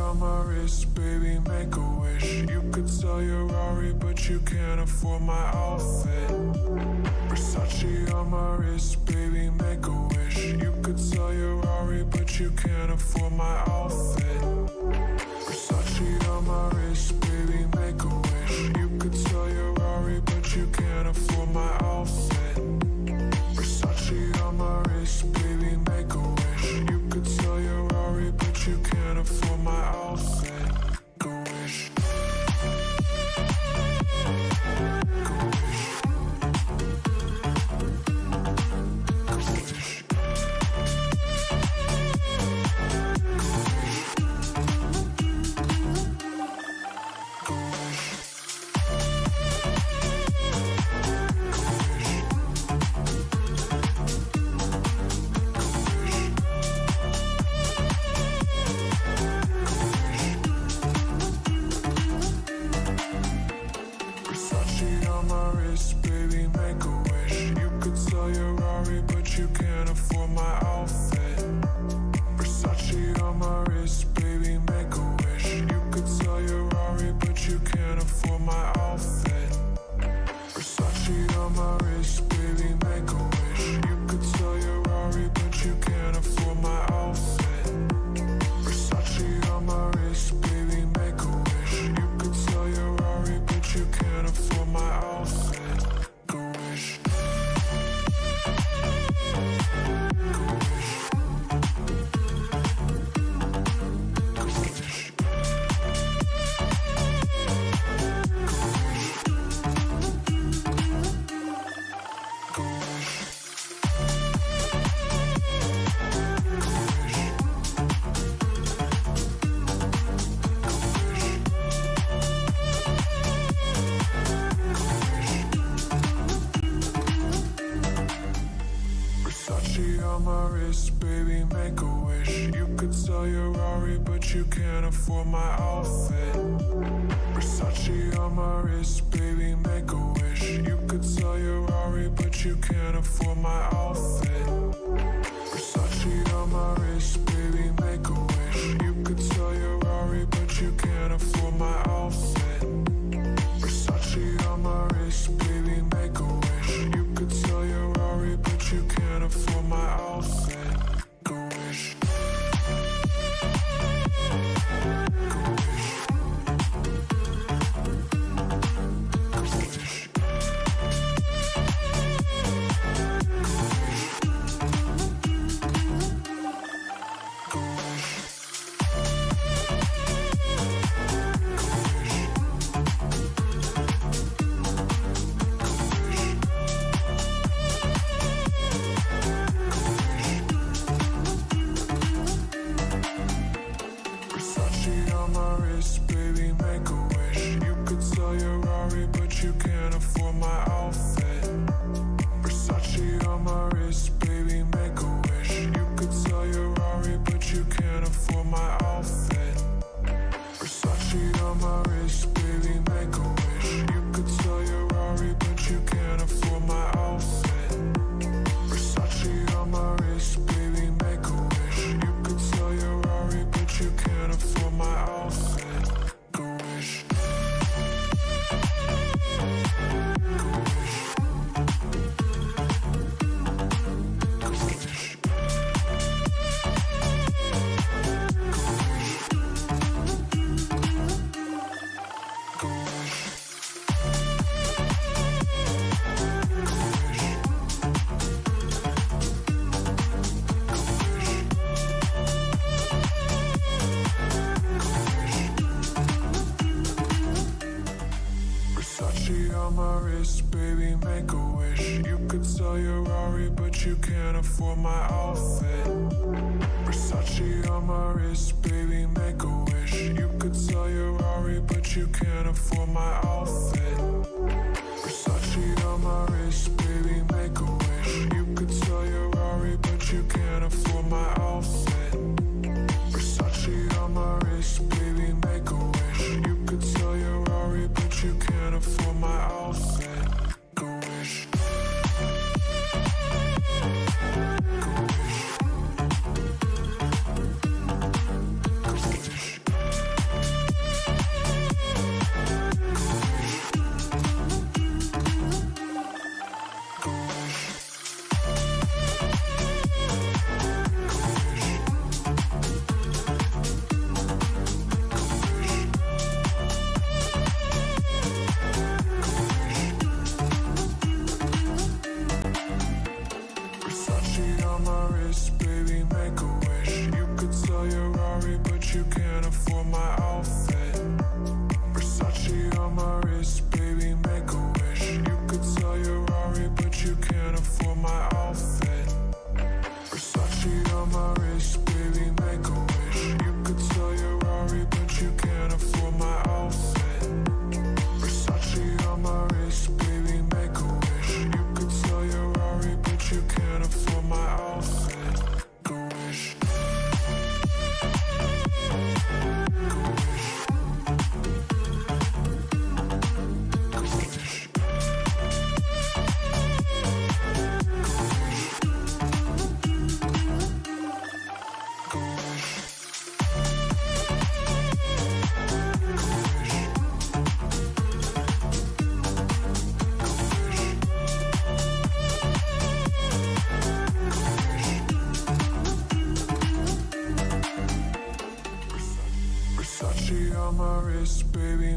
on my wrist, baby, make a wish. You could sell your Rari, but you can't afford my outfit. Versace on my wrist, baby, make a wish. You could sell your Rari, but you can't afford my outfit. Versace on my wrist, baby, make a wish. You could sell your Rari, but you can't afford my outfit. Versace on my wrist, baby, make a wish. You could sell your Rari, but you can't afford my outfit. Make a wish.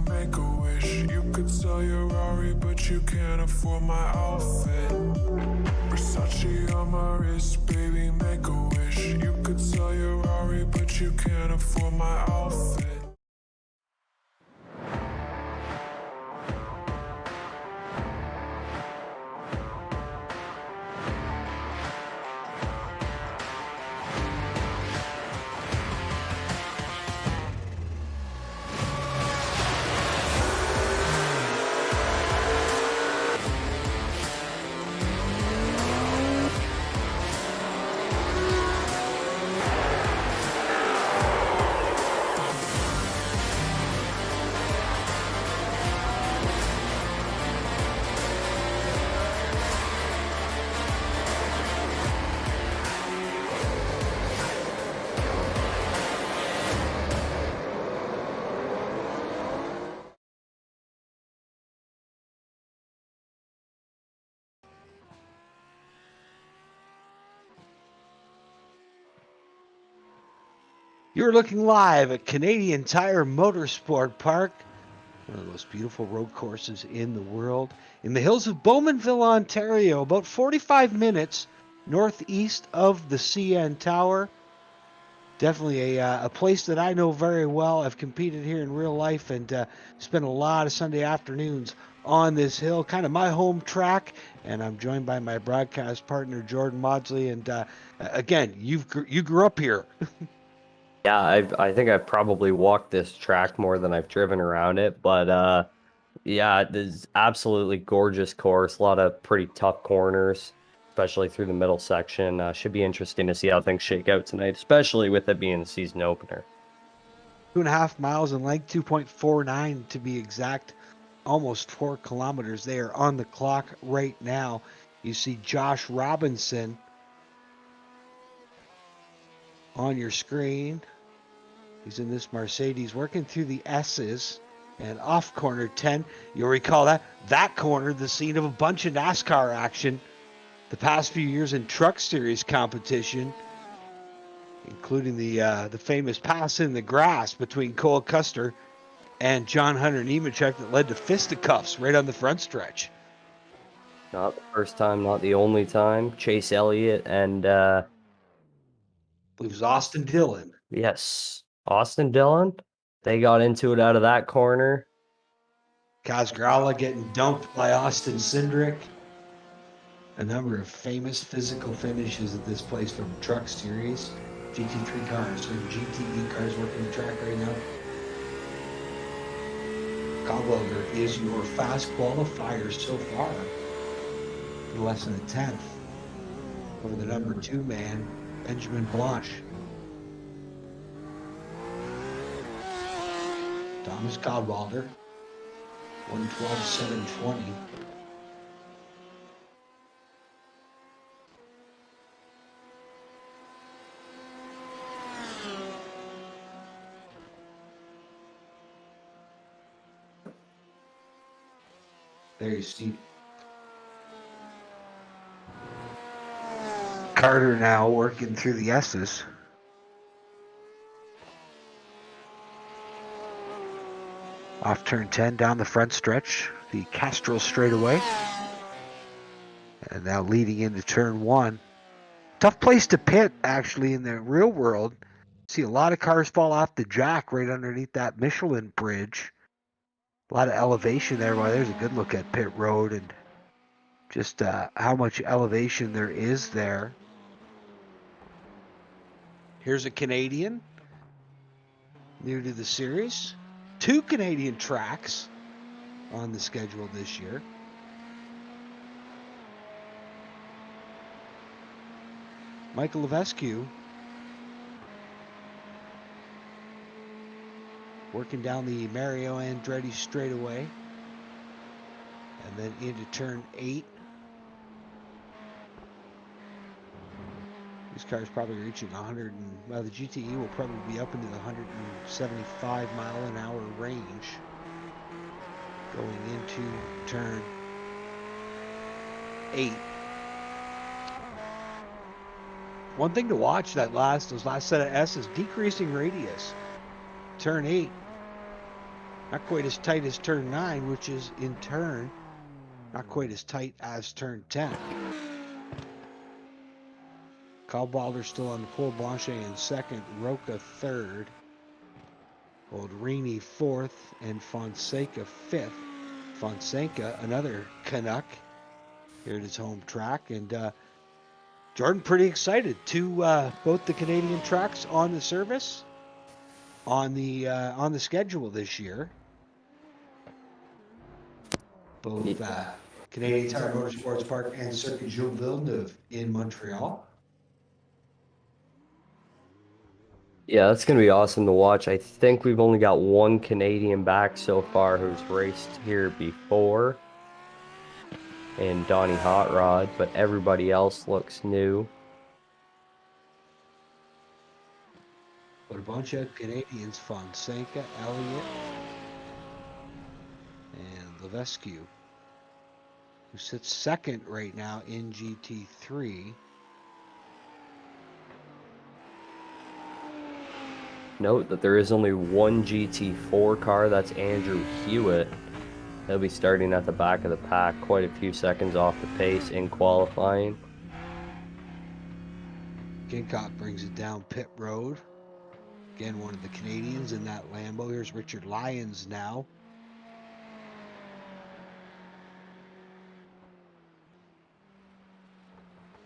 baby, make a wish. You could sell your Rari, but you can't afford my outfit. Versace on my wrist, baby, make a wish. You could sell your Rari, but you can't afford my outfit. You're looking live at Canadian Tire Motorsport Park, one of the most beautiful road courses in the world, in the hills of Bowmanville, Ontario, about 45 minutes northeast of the CN Tower. Definitely a place that I know very well. I've competed here in real life and spent a lot of Sunday afternoons on this hill, kind of my home track. And I'm joined by my broadcast partner, Jordan Maudsley. And again, you grew up here. Yeah, I think I've probably walked this track more than I've driven around it, but yeah, this is absolutely gorgeous course. A lot of pretty tough corners, especially through the middle section. Should be interesting to see how things shake out tonight, especially with it being the season opener. 2.5 miles in length, 2.49 to be exact, almost 4 kilometers. They are on the clock right now. You see Josh Robinson on your screen. He's in this Mercedes working through the S's and off corner 10. You'll recall that corner, the scene of a bunch of NASCAR action the past few years in Truck Series competition, including the famous pass in the grass between Cole Custer and John Hunter Nemechek that led to fisticuffs right on the front stretch. Not the first time, not the only time. Chase Elliott and it was Austin Dillon. Yes, Austin Dillon. They got into it out of that corner. Kaz Grala getting dumped by Austin Cindric. A number of famous physical finishes at this place from Truck Series. GT3 cars or GTE cars working the track right now. Caldwell is your fast qualifier so far. Less than a 10th over the number 2 man, Benjamin Blanche. Thomas Caldwell, 112.720. There you see Carter now working through the S's. Off turn 10 down the front stretch, the Castro straightaway. And now leading into turn 1. Tough place to pit, actually, in the real world. See a lot of cars fall off the jack right underneath that Michelin bridge. A lot of elevation there. Well, there's a good look at pit road and just how much elevation there is there. Here's a Canadian, new to the series. 2 Canadian tracks on the schedule this year. Michael Levesque working down the Mario Andretti straightaway and then into turn 8. These cars probably reaching 100 and, well, the GTE will probably be up into the 175 mile an hour range going into turn 8. One thing to watch those last set of S's, decreasing radius. Turn 8. Not quite as tight as turn 9, which is in turn not quite as tight as turn 10. Caldwalder still on the pole, Blanchet in second, Roca third, Oldrini fourth, and Fonseca fifth. Fonseca, another Canuck, here at his home track, and Jordan pretty excited to both the Canadian tracks on the service, on the schedule this year. Both Canadian Tire Motorsports Park and Circuit Jules Villeneuve in Montreal. Yeah, that's going to be awesome to watch. I think we've only got one Canadian back so far who's raced here before, and Donnie Hot Rod, but everybody else looks new. But a bunch of Canadians, Fonseca, Elliott, and Levesque, who sits second right now in GT3. Note that there is only one GT4 car, that's Andrew Hewitt. He'll be starting at the back of the pack, quite a few seconds off the pace in qualifying. Kincock brings it down pit road. Again, one of the Canadians in that Lambo. Here's Richard Lyons now.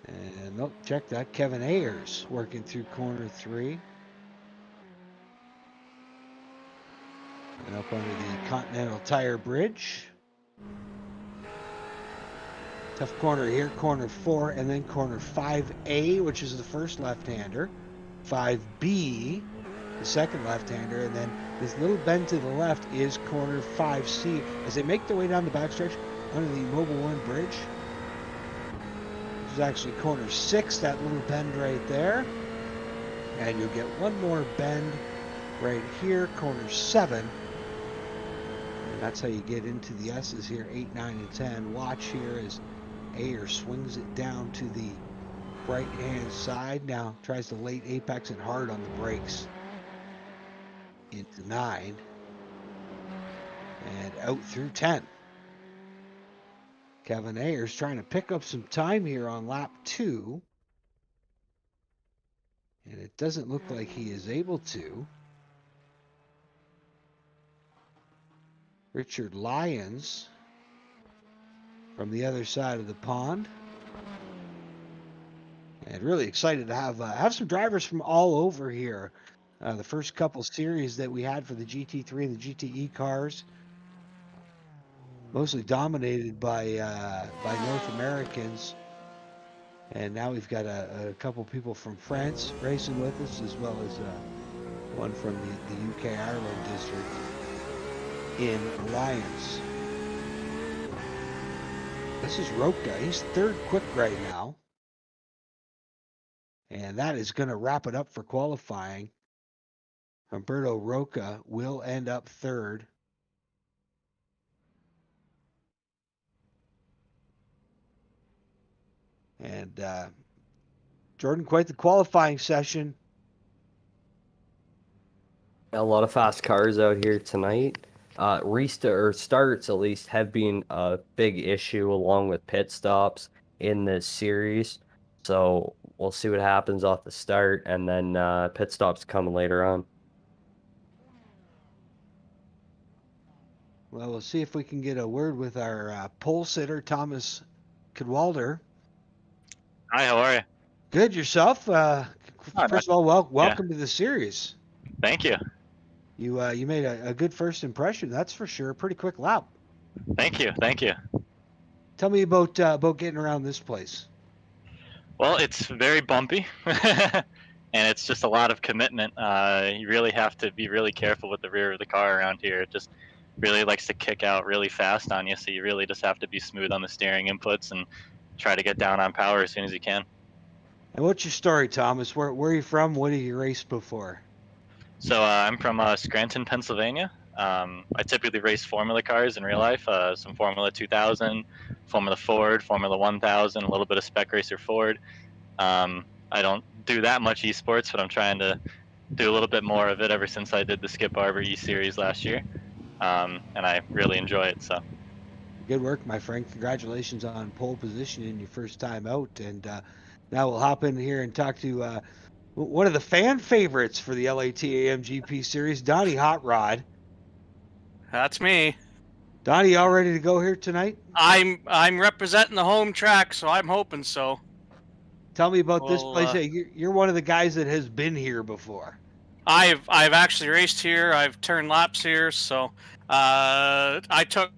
And nope, check that. Kevin Ayers working through corner 3. And up under the Continental Tire Bridge. Tough corner here, corner 4, and then corner 5A, which is the first left-hander. 5B, the second left-hander, and then this little bend to the left is corner 5C. As they make their way down the backstretch under the Mobil 1 bridge. This is actually corner 6, that little bend right there. And you'll get one more bend right here, corner 7. That's how you get into the S's here, 8, 9, and 10. Watch here as Ayer swings it down to the right-hand side. Now tries to late apex and hard on the brakes into 9. And out through 10. Kevin Ayers trying to pick up some time here on lap 2. And it doesn't look like he is able to. Richard Lyons from the other side of the pond. And really excited to have some drivers from all over here. The first couple series that we had for the GT3 and the GTE cars, mostly dominated by North Americans. And now we've got a couple people from France racing with us, as well as one from the UK Ireland district in Alliance. This is Roca. He's third quick right now. And that is going to wrap it up for qualifying. Humberto Roca will end up third. And Jordan, quite the qualifying session. A lot of fast cars out here tonight. Starts at least have been a big issue along with pit stops in this series. So we'll see what happens off the start, and then pit stops coming later on. Well, we'll see if we can get a word with our pole sitter, Thomas Cadwalder. Hi, how are you? Good, yourself? First of all, welcome to the series. Thank you. You made a good first impression, that's for sure. Pretty quick lap. Thank you. Tell me about getting around this place. Well, it's very bumpy, and it's just a lot of commitment. You really have to be really careful with the rear of the car around here. It just really likes to kick out really fast on you, so you really just have to be smooth on the steering inputs and try to get down on power as soon as you can. And what's your story, Thomas? Where are you from? What have you raced before? So I'm from Scranton, Pennsylvania. I typically race Formula cars in real life, some Formula 2000, Formula Ford, Formula 1000, a little bit of Spec Racer Ford. I don't do that much esports, but I'm trying to do a little bit more of it ever since I did the Skip Barber E-Series last year. and I really enjoy it. So. Good work, my friend. Congratulations on pole position in your first time out. And now we'll hop in here and talk to one of the fan favorites for the LATAM GP Series, Donnie Hot Rod. That's me. Donnie, all ready to go here tonight? I'm representing the home track, so I'm hoping so. Tell me about this Well, place. Hey, you're one of the guys that has been here before. I've actually raced here. I've turned laps here, so I took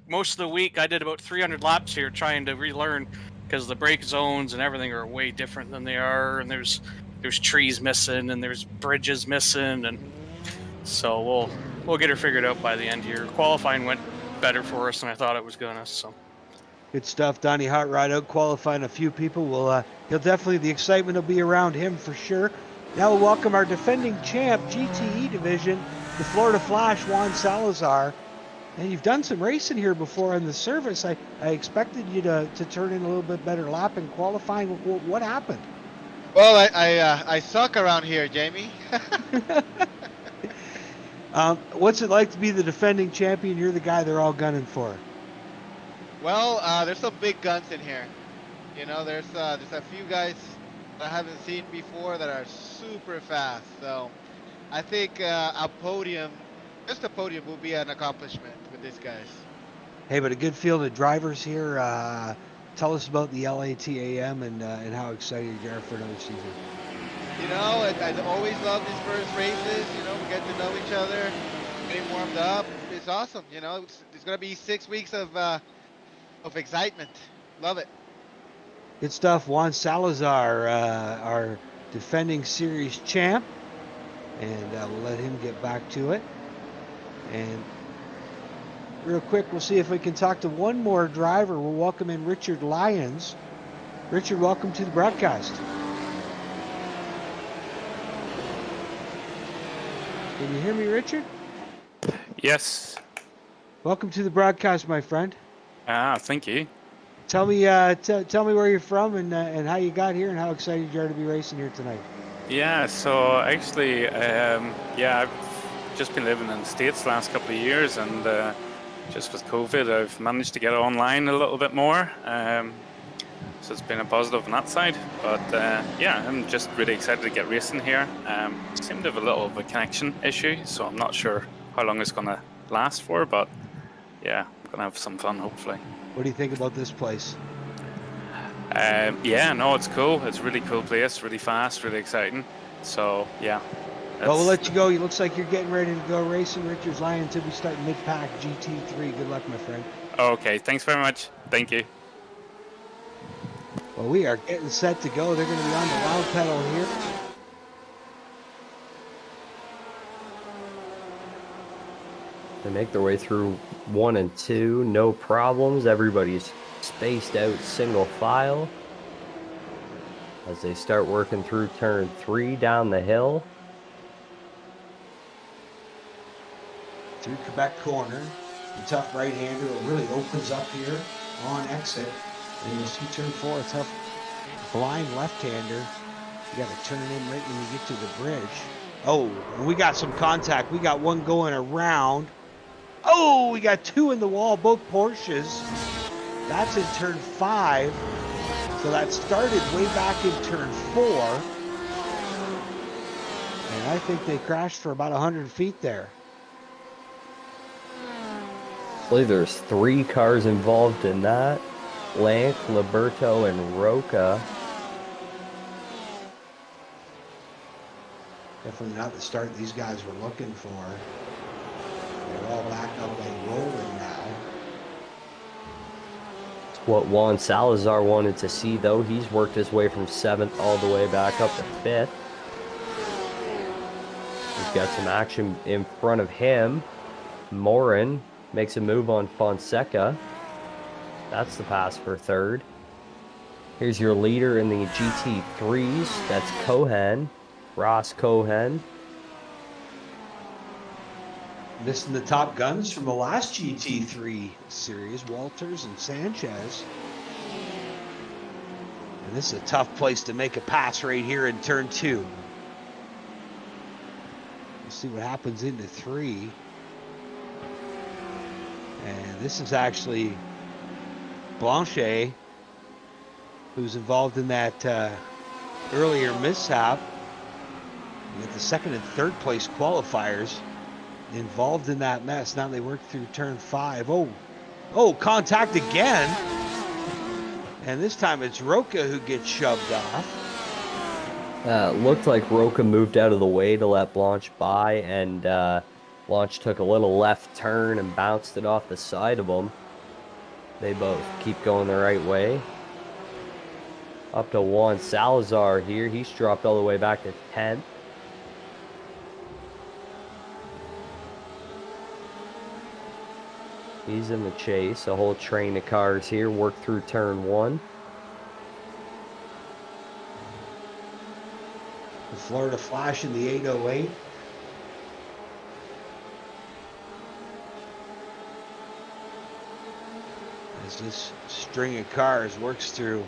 most of the week. I did about 300 laps here, trying to relearn because the brake zones and everything are way different than they are, and there's trees missing and there's bridges missing, and so we'll get her figured out by the end here. Qualifying went better for us than I thought it was gonna. So. Good stuff. Donnie Hot Rod out qualifying a few people. He'll definitely, the excitement will be around him for sure. Now we'll welcome our defending champ, GTE division, the Florida Flash, Juan Salazar. And you've done some racing here before on the service. I expected you to turn in a little bit better lap in qualifying. What happened? Well, I suck around here, Jamie. What's it like to be the defending champion? You're the guy they're all gunning for. Well, there's some big guns in here. You know, there's a few guys I haven't seen before that are super fast. So I think a podium, just a podium, will be an accomplishment with these guys. Hey, but a good field of drivers here. Tell us about the LATAM and how excited you are for another season. You know, I always love these first races. You know, we get to know each other, getting warmed up. It's awesome. You know, it's gonna be 6 weeks of excitement. Love it. Good stuff. Juan Salazar, our defending series champ, and we'll let him get back to it. And real quick, we'll see if we can talk to one more driver. We'll welcome in Richard Lyons. Richard, welcome to the broadcast. Can you hear me, Richard? Yes. Welcome to the broadcast, my friend. Thank you. Tell me, tell me where you're from and how you got here and how excited you are to be racing here tonight. Yeah, so actually, I've just been living in the States the last couple of years, and just with COVID, I've managed to get online a little bit more. So it's been a positive on that side. But I'm just really excited to get racing here. Seem to have a little of a connection issue, so I'm not sure how long it's going to last for, but yeah, I'm going to have some fun, hopefully. What do you think about this place? It's cool. It's a really cool place, really fast, really exciting. So, yeah. Well, we'll let you go. It looks like you're getting ready to go racing. Richard Lyons will be starting mid-pack GT3. Good luck, my friend. Okay, thanks very much. Thank you. Well, we are getting set to go. They're going to be on the loud pedal here. They make their way through 1 and 2, no problems. Everybody's spaced out single file as they start working through turn 3 down the hill. Through Quebec corner, the tough right-hander. It really opens up here on exit. And you'll see turn 4, a tough blind left-hander. You got to turn in right when you get to the bridge. Oh, and we got some contact. We got one going around. Oh, we got 2 in the wall, both Porsches. That's in turn 5. So that started way back in turn 4. And I think they crashed for about 100 feet there. I believe there's 3 cars involved in that. Blank, Liberto, and Roca. Definitely not the start these guys were looking for. They're all back up and rolling now. It's what Juan Salazar wanted to see, though. He's worked his way from 7th all the way back up to 5th. He's got some action in front of him. Morin makes a move on Fonseca. That's the pass for 3rd. Here's your leader in the GT3s. That's Cohen, Ross Cohen. Missing the top guns from the last GT3 series, Walters and Sanchez. And this is a tough place to make a pass right here in turn 2. We'll see what happens into 3. This is actually Blanchet, who's involved in that earlier mishap. You got the second and third place qualifiers involved in that mess. Now they work through turn 5. Oh, contact again. And this time it's Roca who gets shoved off. Looked like Roca moved out of the way to let Blanche by, and Blanche took a little left turn and bounced it off the side of him. They both keep going the right way. Up to 1. Salazar here. He's dropped all the way back to 10th. He's in the chase. A whole train of cars here work through turn 1. The Florida Flash in the 808. As this string of cars works through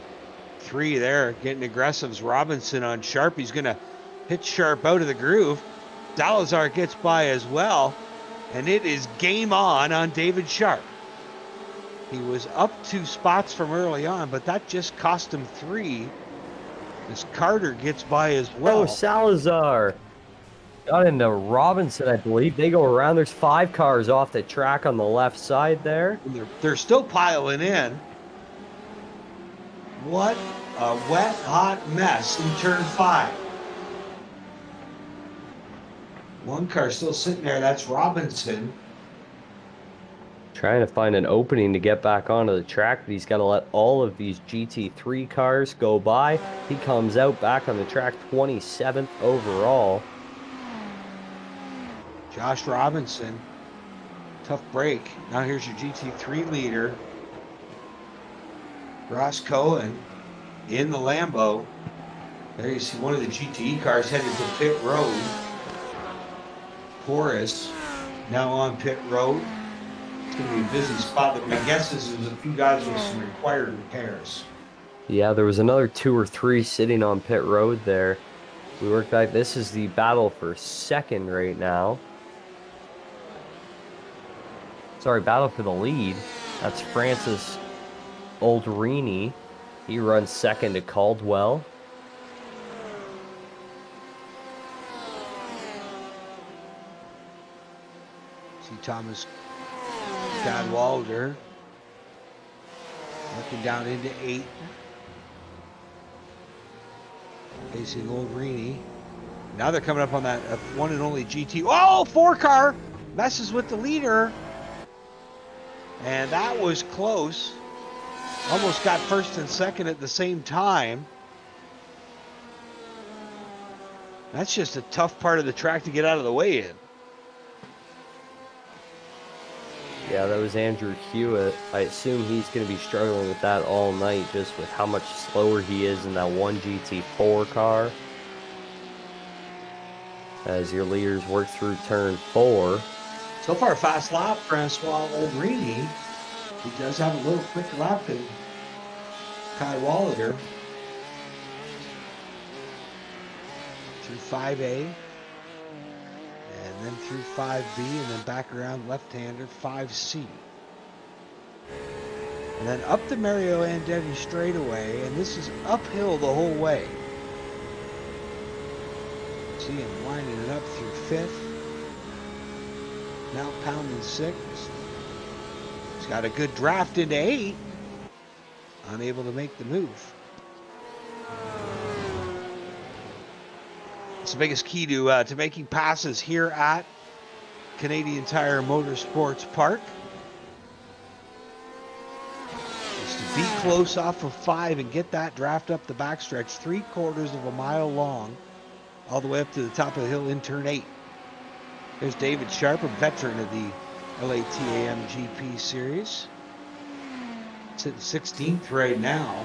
3 there, getting aggressive. Robinson on Sharp. He's going to hit Sharp out of the groove. Salazar gets by as well. And it is game on David Sharp. He was up 2 spots from early on, but that just cost him 3. As Carter gets by as well. Oh, Salazar got into Robinson, I believe. They go around. There's 5 cars off the track on the left side there. And they're still piling in. What a wet, hot mess in turn 5. One car still sitting there. That's Robinson. Trying to find an opening to get back onto the track, but he's got to let all of these GT3 cars go by. He comes out back on the track 27th overall. Josh Robinson. Tough break. Now here's your GT3 leader. Ross Cohen in the Lambo. There you see one of the GTE cars headed to pit road. Horace now on pit road. It's going to be a busy spot, but my guess is there's a few guys with some required repairs. Yeah, there was another 2 or 3 sitting on pit road there. We work back. This is the battle for second right now. Sorry, battle for the lead. That's Francis Oldrini. He runs second to Caldwell. See Thomas Cadwalder working down into 8. Facing Oldrini. Now they're coming up on that one and only GT. Oh, 4 car messes with the leader. And that was close. Almost got first and second at the same time. That's just a tough part of the track to get out of the way in. Yeah, that was Andrew Hewitt. I assume he's going to be struggling with that all night, just with how much slower he is in that one GT4 car. As your leaders work through turn 4. So far, a fast lap, Francois Oldrini. He does have a little quicker lap than Kai Wallager. Through 5A. And then through 5B, and then back around left-hander 5C. And then up the Mario Andretti straightaway, and this is uphill the whole way. See him winding it up through 5th. Now pounding 6th. He's got a good draft into 8. Unable to make the move. It's the biggest key to making passes here at Canadian Tire Motorsports Park. Is to be close off of 5 and get that draft up the backstretch, 3/4 of a mile long, all the way up to the top of the hill in turn 8. There's David Sharp, a veteran of the LATAM GP series. Sitting 16th right now.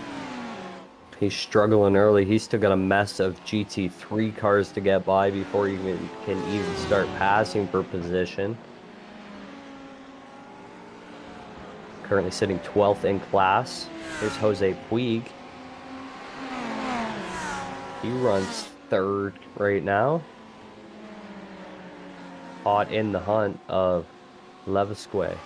He's struggling early. He's still got a mess of GT3 cars to get by before he can even start passing for position. Currently sitting 12th in class. Here's Jose Puig. He runs 3rd right now. Caught in the hunt of Levisque.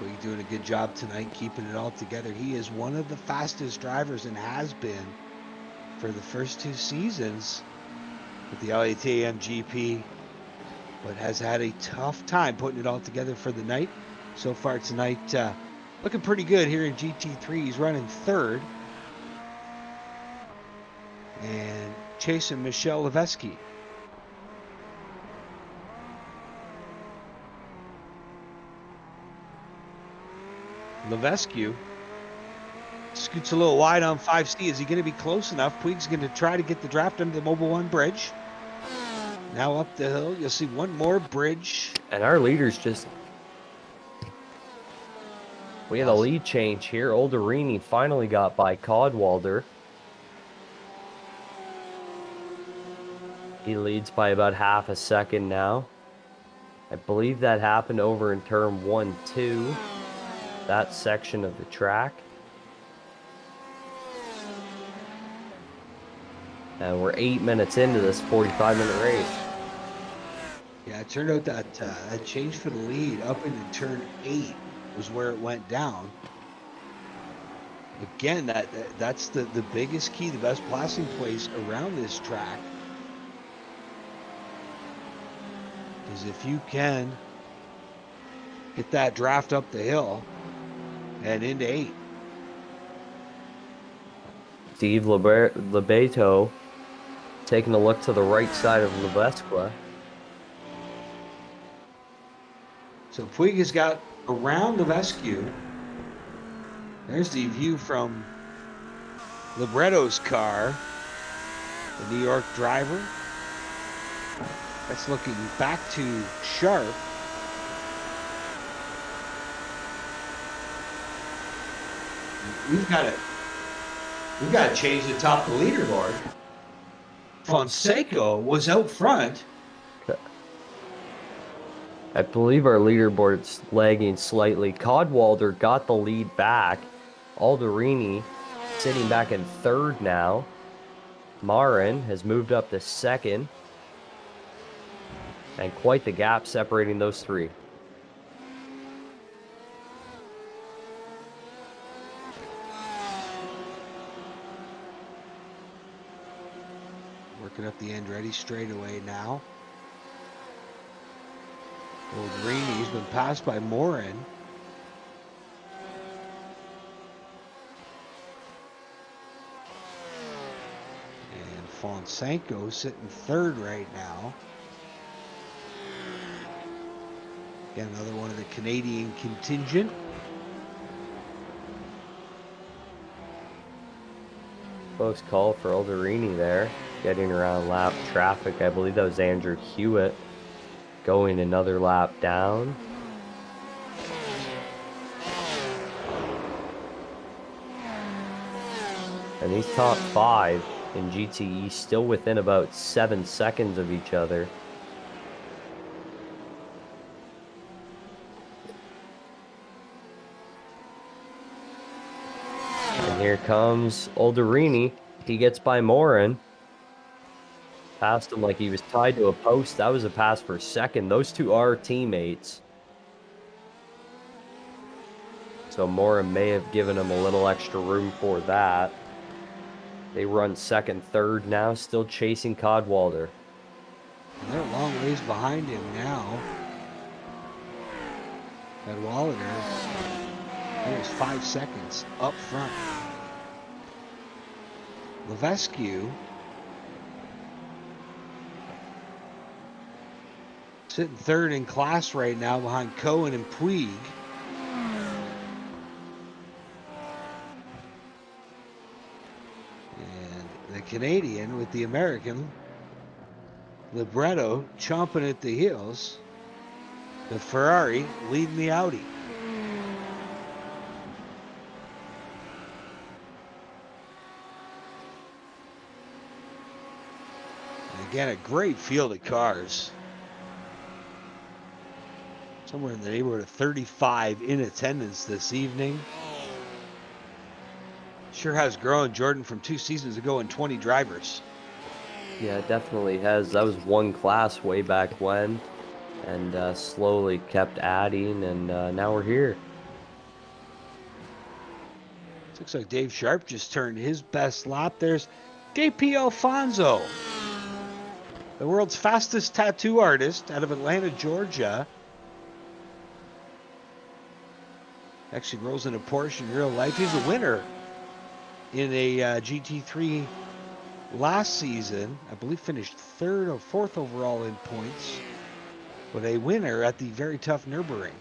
Puig doing a good job tonight keeping it all together. He is one of the fastest drivers and has been for the first 2 seasons with the LATM GP, but has had a tough time putting it all together for the night. So far tonight, looking pretty good here in GT3. He's running 3rd and chasing Michel Levesque. Levesque scoots a little wide on 5C. Is he going to be close enough? Puig's going to try to get the draft under the Mobil 1 bridge. Now up the hill, you'll see one more bridge. And our leaders just... We had a lead change here. Olderini finally got by Codwalder. He leads by about half a second now. I believe that happened over in turn 1-2. That section of the track. And we're 8 minutes into this 45-minute race. Yeah, it turned out that that change for the lead up into turn 8 was where it went down. Again, that's the biggest key, the best passing place around this track. Is if you can get that draft up the hill and into 8. Steve Lebeto taking a look to the right side of Levesque. So Puig has got around Levesque. There's the view from Libreto's car, the New York driver. That's looking back to Sharp. We've got to change the top of the leaderboard. Fonseca was out front. I believe our leaderboard's lagging slightly. Codwalder got the lead back. Alderini sitting back in 3rd now. Marin has moved up to 2nd. And quite the gap separating those 3. Working up the Andretti straightaway now. Olderini's been passed by Morin. And Fonseca sitting 3rd right now. Again, another one of the Canadian contingent. Close call for Olderini there. Getting around lap traffic. I believe that was Andrew Hewitt going another lap down. And these top 5 in GTE still within about 7 seconds of each other. And here comes Olderini. He gets by Morin. Passed him like he was tied to a post. That was a pass for 2nd. Those 2 are teammates. So Morin may have given him a little extra room for that. They run 2nd, 3rd now, still chasing Codwalder. And they're a long ways behind him now. Cadwalader, it was 5 seconds up front. Levesque sitting 3rd in class right now behind Cohen and Puig. And the Canadian with the American Libretto chomping at the heels. The Ferrari leading the Audi. And again, a great field of cars. Somewhere in the neighborhood of 35 in attendance this evening. Sure has grown, Jordan, from 2 seasons ago and 20 drivers. Yeah, it definitely has. That was one class way back when. And slowly kept adding, and now we're here. Looks like Dave Sharp just turned his best lap. There's JP Alfonso, the world's fastest tattoo artist out of Atlanta, Georgia. Actually rolls in a Porsche in real life. He's a winner in a GT3 last season. I believe finished 3rd or 4th overall in points, but a winner at the very tough Nürburgring.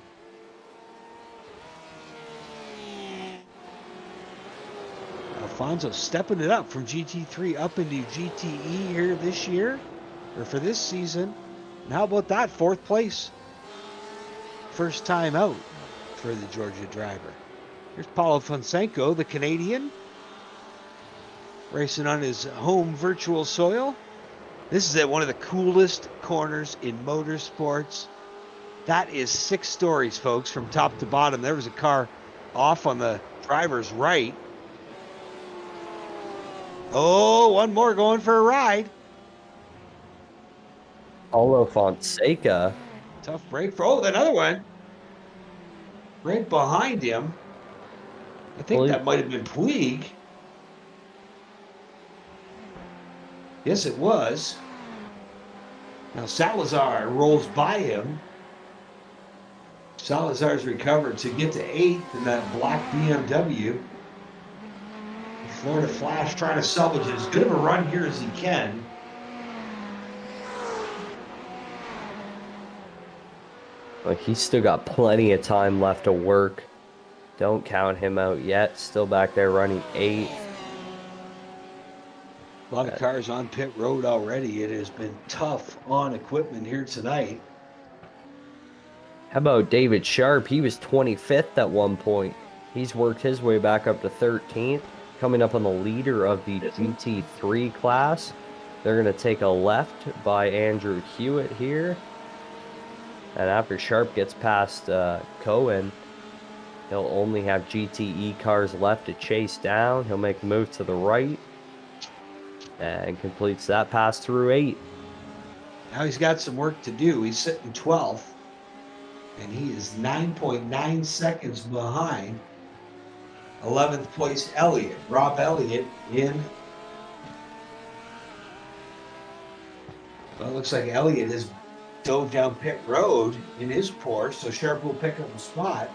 Alfonso stepping it up from GT3 up into GTE here this year, or for this season. And how about that? 4th place. First time out for the Georgia driver. Here's Paulo Fonseca, the Canadian, racing on his home virtual soil. This is at one of the coolest corners in motorsports. That is 6 stories, folks, from top to bottom. There was a car off on the driver's right. Oh, one more going for a ride. Paulo Fonseca. Tough break for, oh, another one. Right behind him. I think that might have been Puig. Yes, it was. Now Salazar rolls by him. Salazar's recovered to get to 8th in that black BMW. Florida Flash trying to salvage as good of a run here as he can. Like, he's still got plenty of time left to work. Don't count him out yet. Still back there running 8th. A lot of cars on pit road already. It has been tough on equipment here tonight. How about David Sharp? He was 25th at one point. He's worked his way back up to 13th. Coming up on the leader of the GT3 class. They're going to take a left by Andrew Hewitt here. And after Sharp gets past Cohen, he'll only have GTE cars left to chase down. He'll make a move to the right and completes that pass through 8. Now he's got some work to do. He's sitting 12th, and he is 9.9 seconds behind 11th place Elliott. Rob Elliott in. Well, it looks like Elliott has dove down pit road in his Porsche, so Sharp will pick up a spot.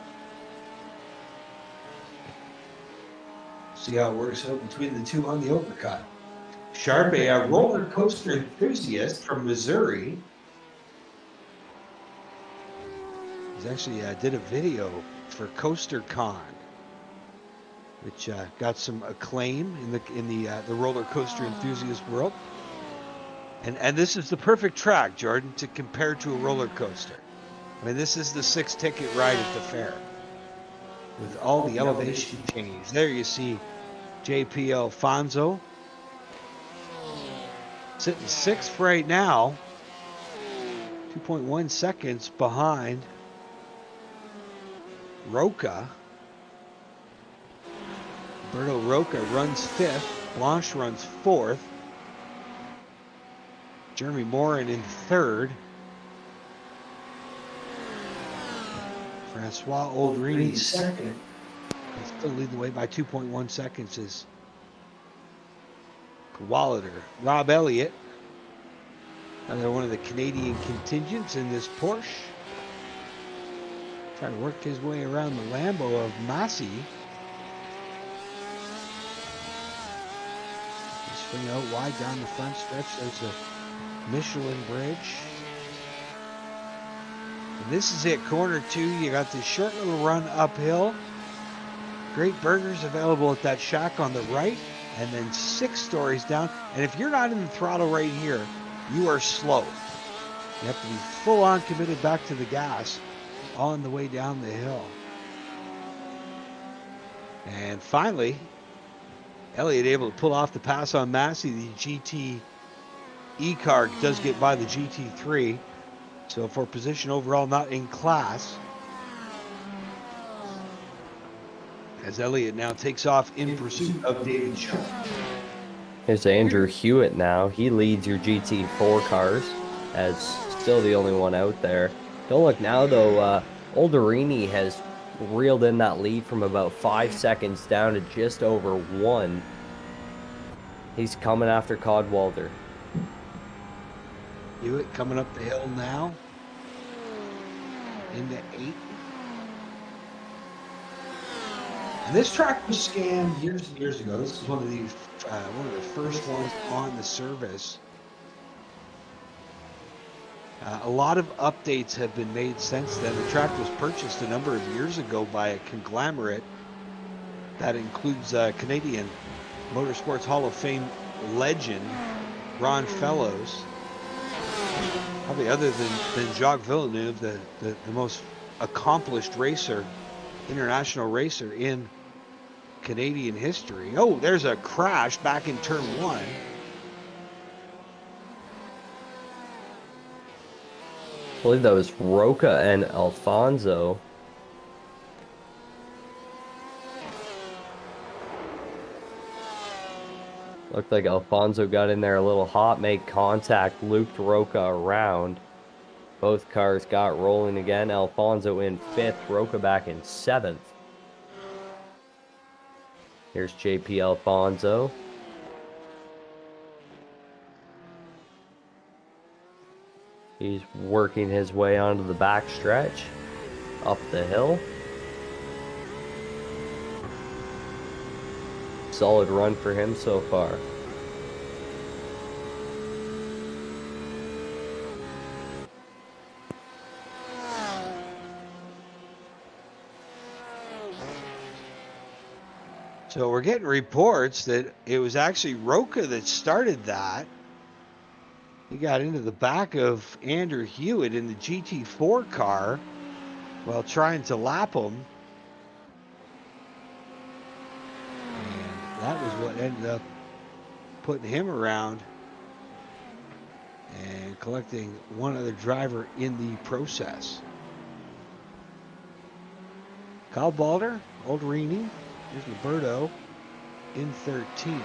See how it works out between the two on the overcut. Sharp, a roller coaster enthusiast from Missouri. He's actually did a video for Coaster Con, which got some acclaim in the roller coaster enthusiast world. And this is the perfect track, Jordan, to compare to a roller coaster. I mean, this is the 6-ticket ride at the fair with all the elevation change. There you see JP Alfonso sitting 6th right now, 2.1 seconds behind Roca. Roberto Roca runs 5th. Blanche runs 4th. Jeremy Morin in 3rd. Francois Oldrini 2nd. Still leading the way by 2.1 seconds is Wallader. Rob Elliott, another one of the Canadian contingents in this Porsche. Trying to work his way around the Lambo of Massey. Swing out wide down the front stretch. There's a Michelin bridge. And this is it, corner 2. You got this short little run uphill. Great burgers available at that shack on the right. And then 6 stories down. And if you're not in the throttle right here, you are slow. You have to be full on committed back to the gas on the way down the hill. And finally, Elliott able to pull off the pass on Massey. The GT car does get by the GT3. So for position overall, not in class. As Elliott now takes off in pursuit of David Sharp. Here's Andrew Hewitt now. He leads your GT4 cars as still the only one out there. Don't look now, though. Olderini has reeled in that lead from about 5 seconds down to just over 1. He's coming after Codwalder. Hewitt coming up the hill now. Into 8. And this track was scanned years and years ago. This is one of the first ones on the service. A lot of updates have been made since then. The track was purchased a number of years ago by a conglomerate that includes Canadian Motorsports Hall of Fame legend Ron Fellows. Probably other than Jacques Villeneuve, the most accomplished racer, international racer in Canadian history. Oh, there's a crash back in turn 1. I believe that was Roca and Alfonso. Looked like Alfonso got in there a little hot, made contact, looped Roca around. Both cars got rolling again. Alfonso in 5th, Roca back in 7th. Here's JP Alfonso. He's working his way onto the back stretch, up the hill. Solid run for him so far. So we're getting reports that it was actually Roca that started that. He got into the back of Andrew Hewitt in the GT4 car while trying to lap him. And that was what ended up putting him around and collecting one other driver in the process. Kyle Balder, Alderini, here's Roberto in 13th.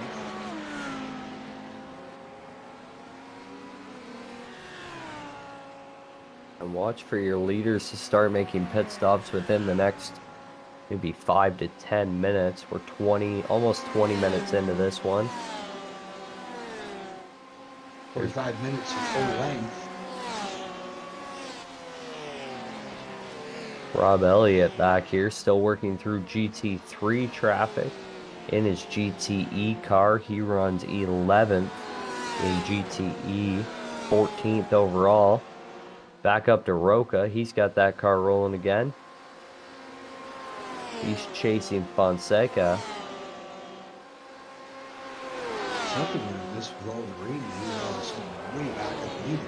And watch for your leaders to start making pit stops within the next maybe 5 to 10 minutes. We're almost 20 minutes into this one. 45 minutes of full length. Rob Elliott back here, still working through GT3 traffic in his GTE car. He runs 11th in GTE, 14th overall. Back up to Roca. He's got that car rolling again. He's chasing Fonseca. Something with this roll green, he was way back up leading.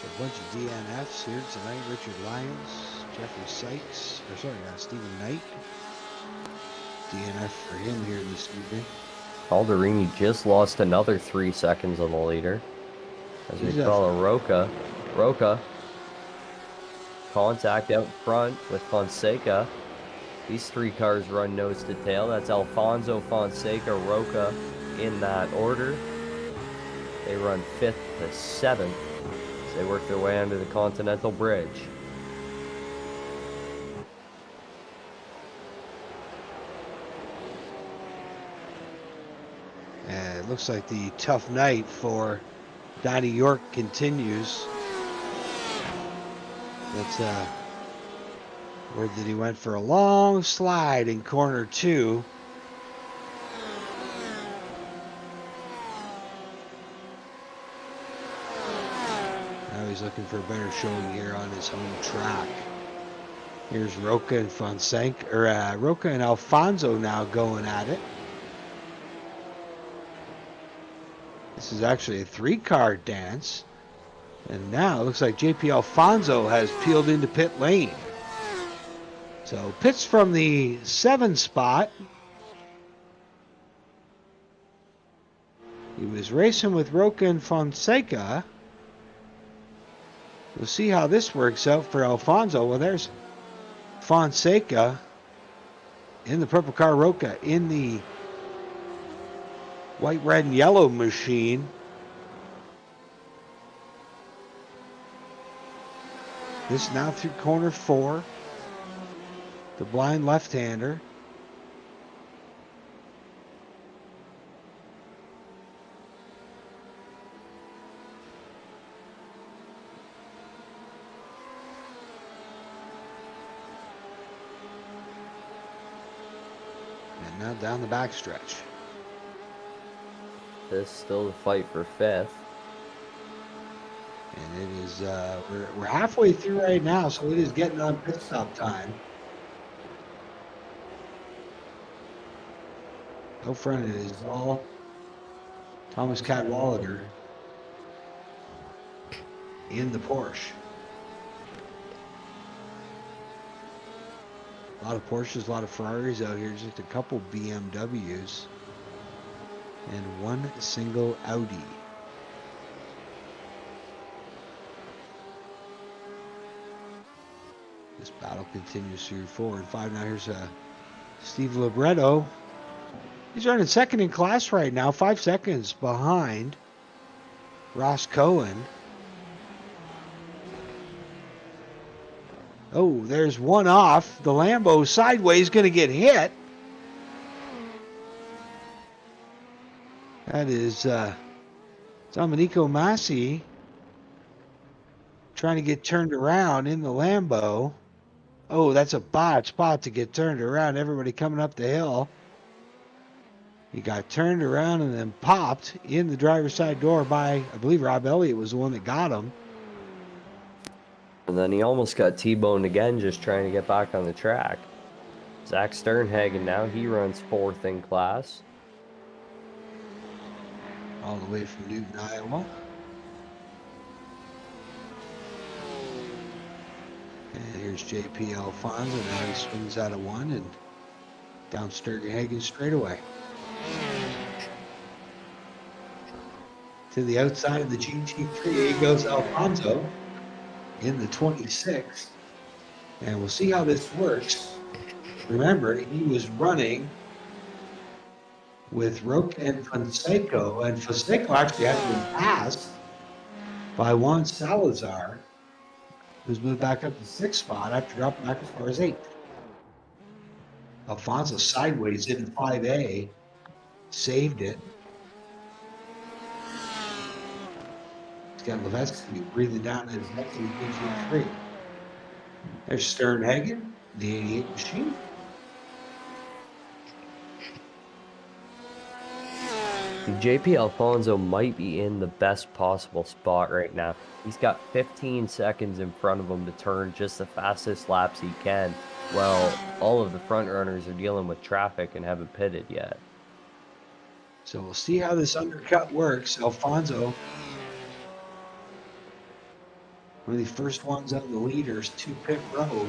A bunch of DNFs here tonight. Richard Lyons, Jeffrey Sykes, Stephen Knight. DNF for him here this evening. Alderini just lost another 3 seconds on the leader. As we follow Roca. Roca. Contact out front with Fonseca. These 3 cars run nose to tail. That's Alfonso, Fonseca, Roca in that order. They run 5th to 7th. They work their way under the Continental Bridge. And it looks like the tough night for Donnie York continues. That's word that he went for a long slide in corner 2. He's looking for a better showing here on his home track. Here's Roca and Fonseca, or Roca and Alfonso now going at it. This is actually a 3-car dance. And now it looks like JP Alfonso has peeled into pit lane. So pits from the 7 spot. He was racing with Roca and Fonseca. We'll see how this works out for Alfonso. Well, there's Fonseca in the purple car, Roca in the white, red, and yellow machine. This now through corner 4. The blind left-hander. And now down the backstretch. This still the fight for 5th. And it is, we're halfway through right now, so it is getting on pit stop time. Out front it is all Thomas Cadwallader in the Porsche. A lot of Porsches, a lot of Ferraris out here, just a couple BMWs, and one single Audi. This battle continues through forward. 5 now. Here's Steve Libretto. He's running second in class right now, 5 seconds behind Ross Cohen. Oh, there's one off. The Lambo sideways going to get hit. That is Domenico Massi trying to get turned around in the Lambo. Oh, that's a bad spot to get turned around. Everybody coming up the hill. He got turned around and then popped in the driver's side door by, I believe Rob Elliott was the one that got him. And then he almost got T-boned again just trying to get back on the track. Zach Sternhagen now, he runs 4th in class. All the way from Newton, Iowa. And here's JP Alfonso. Now he swings out of 1 and down Sternhagen straight away. To the outside of the GT3 goes Alfonso in the 26. And we'll see how this works. Remember, he was running with Roque and Fonseca, and Fonseca actually had been passed by Juan Salazar, who's moved back up to 6th spot after dropping back as far as 8th. Alfonso sideways in 5A, saved it. He's got Levesque breathing down his neck to the PG3. There's Sternhagen, the 88 machine. JP Alfonso might be in the best possible spot right now. He's got 15 seconds in front of him to turn just the fastest laps he can. Well, all of the front runners are dealing with traffic and haven't pitted yet. So we'll see how this undercut works. Alfonso, one of the first ones out of the leaders to pit road.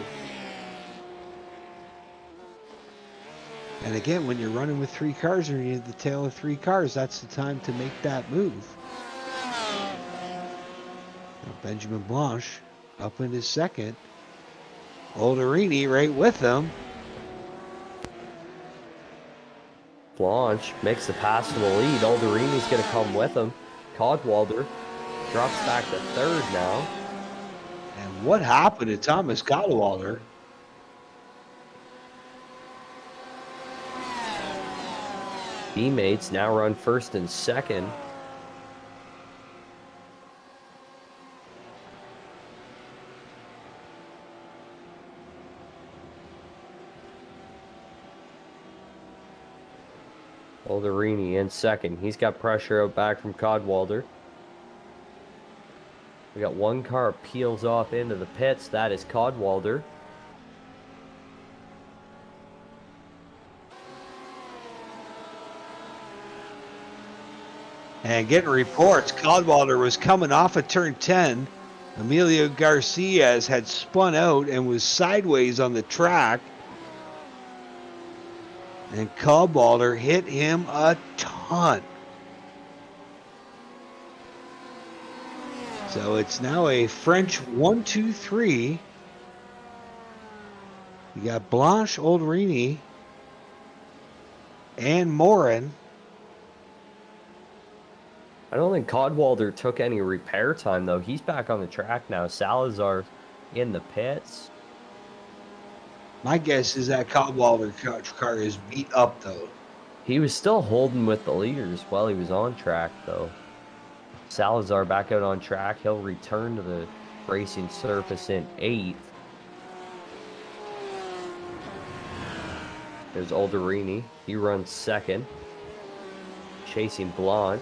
And again, when you're running with 3 cars or you're at the tail of 3 cars, that's the time to make that move. Now Benjamin Blanche up in his 2nd. Olderini right with him. Blanche makes the pass to the lead. Alderini's going to come with him. Cadwallader drops back to 3rd now. And what happened to Thomas Cadwallader? Teammates now run 1st and 2nd. Olderini in 2nd. He's got pressure out back from Cadwallader. We got 1 car peels off into the pits. That is Cadwallader. And getting reports, Cadwallader was coming off of turn 10. Emilio Garcias had spun out and was sideways on the track. And Cadwallader hit him a ton. So it's now a French 1-2-3. You got Blanche, Olderini, and Morin. I don't think Codwalder took any repair time, though. He's back on the track now. Salazar in the pits. My guess is that Codwalder car is beat up, though. He was still holding with the leaders while he was on track, though. Salazar back out on track. He'll return to the racing surface in 8th. There's Alderini. He runs 2nd. Chasing Blanc.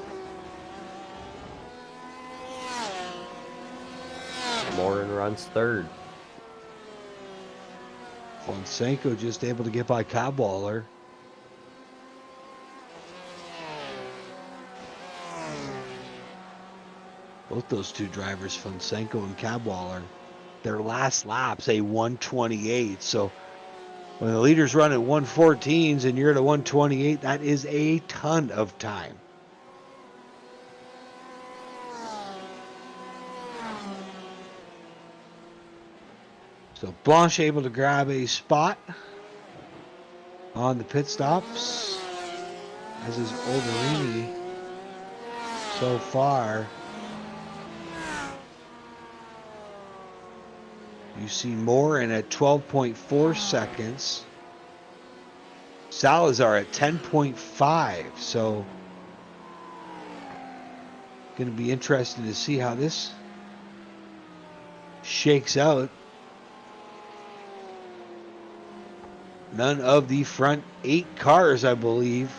Morin runs 3rd. Fonseca just able to get by Codwalder. Both those two drivers, Fonseca and Codwalder, their last lap's a 128. So when the leaders run at 114s and you're at a 128, that is a ton of time. So Blanche able to grab a spot on the pit stops, as is Olderini so far. You see Morin at 12.4 seconds. Salazar at 10.5. So going to be interesting to see how this shakes out. None of the front 8 cars, I believe.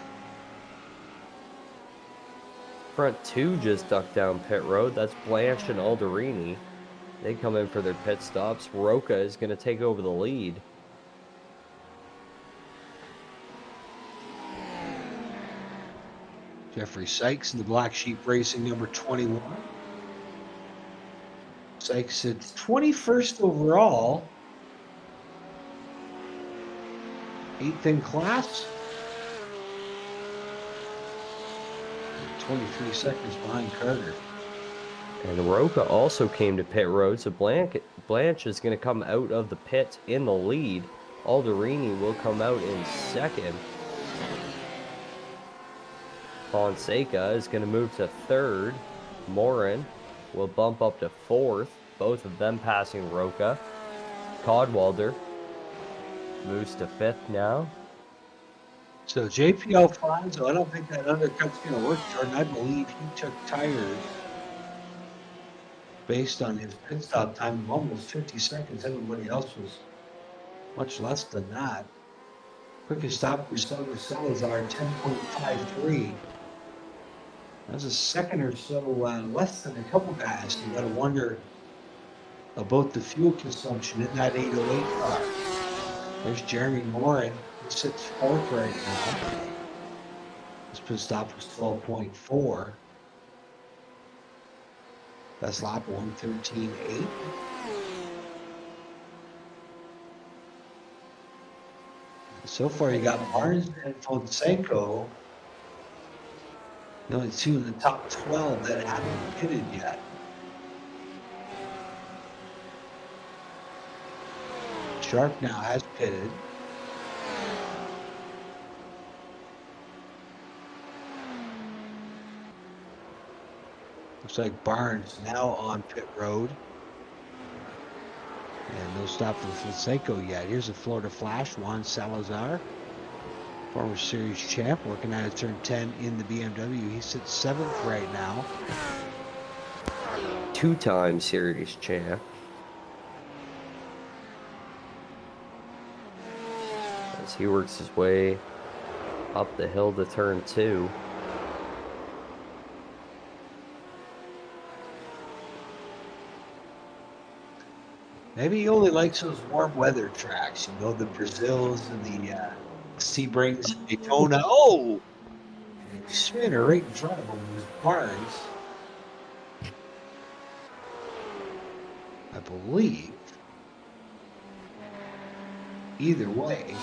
Front 2 just ducked down pit road. That's Blanche and Alderini. They come in for their pit stops. Roca is going to take over the lead. Jeffrey Sykes in the Black Sheep Racing number 21. Sykes at 21st overall. 8th in class. 23 seconds behind Carter. And Roca also came to pit road, so Blanche is going to come out of the pit in the lead. Alderini will come out in 2nd. Fonseca is going to move to 3rd. Morin will bump up to 4th, both of them passing Roca. Codwalder moves to 5th now. So JP Alfonso, I don't think that undercut's going to work, Jordan. I believe he took tires based on his pit stop time of almost 50 seconds. Everybody else was much less than that. Quickest stop for Salazar, 10.53. That's a second or so less than a couple guys. You got to wonder about the fuel consumption in that 808 car. There's Jeremy Morin, who sits 4th right now. His pit stop was 12.4. Best lap 1:13.8. So far, you got Barnes and Fonseca. The only 2 in the top 12 that haven't pitted yet. Sharp now has pitted. Looks like Barnes now on pit road. And no stop for Fonseca yet. Here's a Florida Flash, Juan Salazar. Former series champ, working out of turn 10 in the BMW. He sits 7th right now. 2-time series champ. As he works his way up the hill to turn 2. Maybe he only likes those warm weather tracks, you know, the Brazils and the Sebrings and Daytona. Oh! Spinner right in front of him was Barnes. I believe. Either way,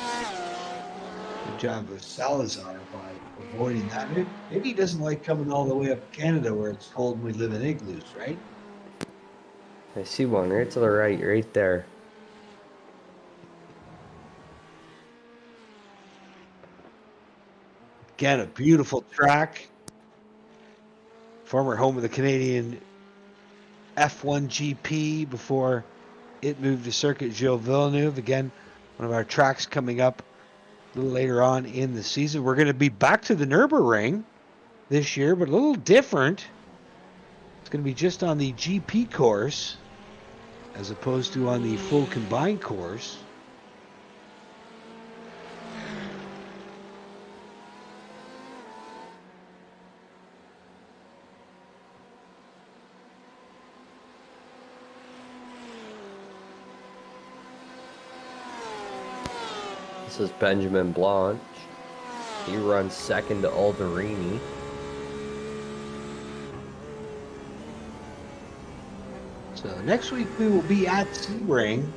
good job of Salazar by avoiding that. Maybe he doesn't like coming all the way up to Canada where it's cold and we live in igloos, right? I see one right to the right there. Again, a beautiful track. Former home of the Canadian F1 GP before it moved to Circuit Gilles Villeneuve. Again, one of our tracks coming up a little later on in the season. We're going to be back to the Nürburgring this year, but a little different. It's going to be just on the GP course as opposed to on the full combined course. This is Benjamin Blanche. He runs second to Alderini. So next week we will be at Sebring.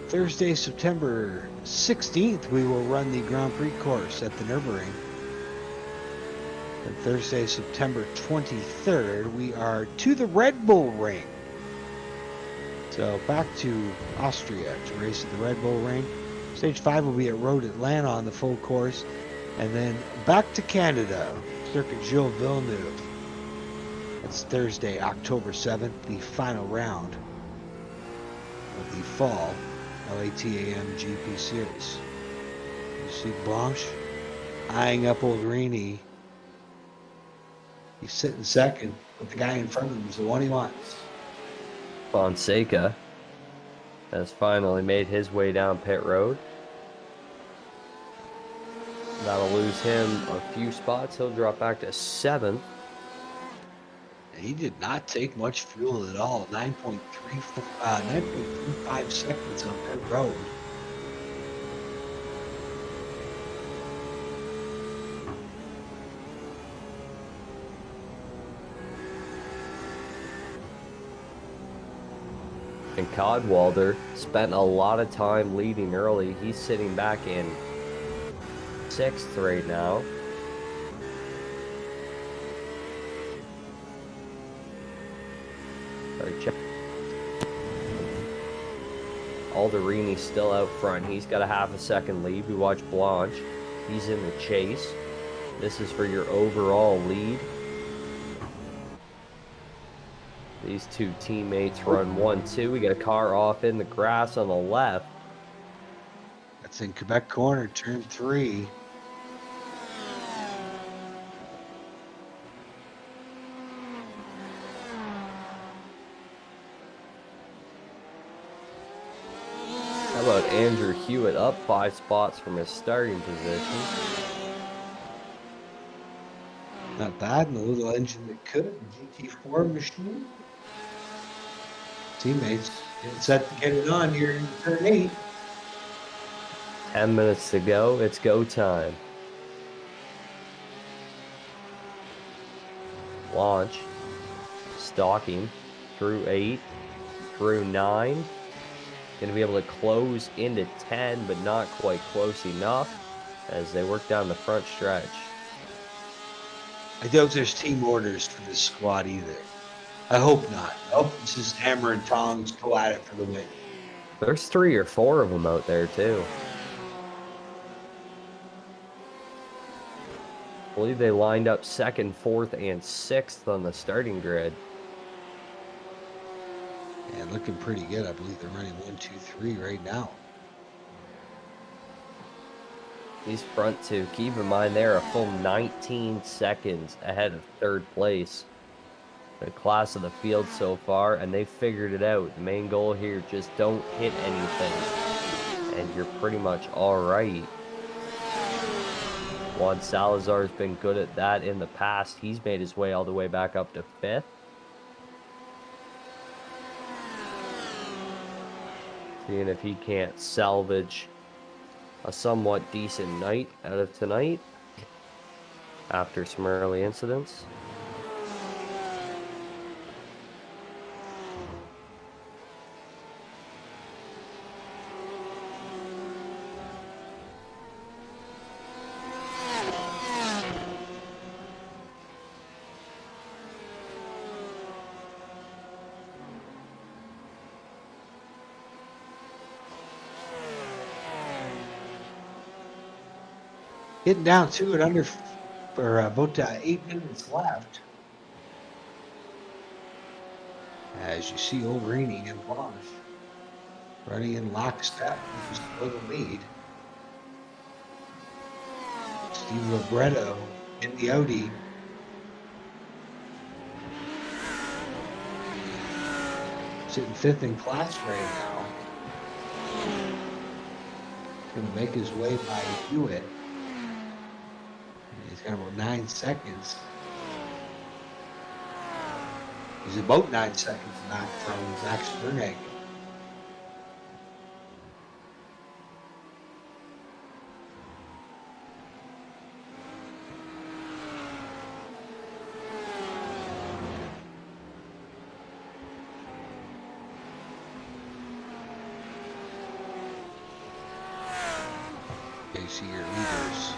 Thursday, September 16th, we will run the Grand Prix course at the Nürburgring. And Thursday, September 23rd, we are to the Red Bull Ring. So back to Austria to race at the Red Bull Ring. Stage 5 will be at Road Atlanta on the full course. And then back to Canada, Circuit Gilles Villeneuve. It's Thursday, October 7th, the final round of the fall LATAM GP Series. You see Blanche eyeing up Alderini. He's sitting second, but the guy in front of him is the one he wants. Fonseca has finally made his way down pit road. That'll lose him a few spots. He'll drop back to 7th. He did not take much fuel at all. 9.35 seconds on pit road. And Codwalder spent a lot of time leading early. He's sitting back in 6th right now. Check. Alderini's still out front. He's got a half a second lead. We watch Blanche. He's in the chase. This is for your overall lead. These two teammates run 1-2. We got a car off in the grass on the left. That's in Quebec corner, turn 3. How about Andrew Hewitt up 5 spots from his starting position? Not bad, and a little engine that could. GT4 machine. Teammates getting set to get it on here in turn 8. 10 minutes to go. It's go time. Launch. Stalking through 8, through 9. Going to be able to close into 10, but not quite close enough as they work down the front stretch. I doubt there's team orders for this squad either. I hope not. I hope this is hammer and tongs, go at it for the win. There's 3 or 4 of them out there too. I believe they lined up 2nd, 4th, and 6th on the starting grid. And looking pretty good. I believe they're running 1, 2, 3 right now. These front two, keep in mind they're a full 19 seconds ahead of 3rd place. The class of the field so far, and they figured it out. The main goal here, just don't hit anything, and you're pretty much all right. Juan Salazar's been good at that in the past. He's made his way all the way back up to 5th. Seeing if he can't salvage a somewhat decent night out of tonight after some early incidents. Getting down to it under for about 8 minutes left. As you see O'Reilly and Vaughn running in lockstep for the lead. Steve Libretto in the Audi. Sitting 5th in class right now. Going to make his way by Hewitt. He's got about 9 seconds. He's about 9 seconds back from Max Sternhagen. You see your leaders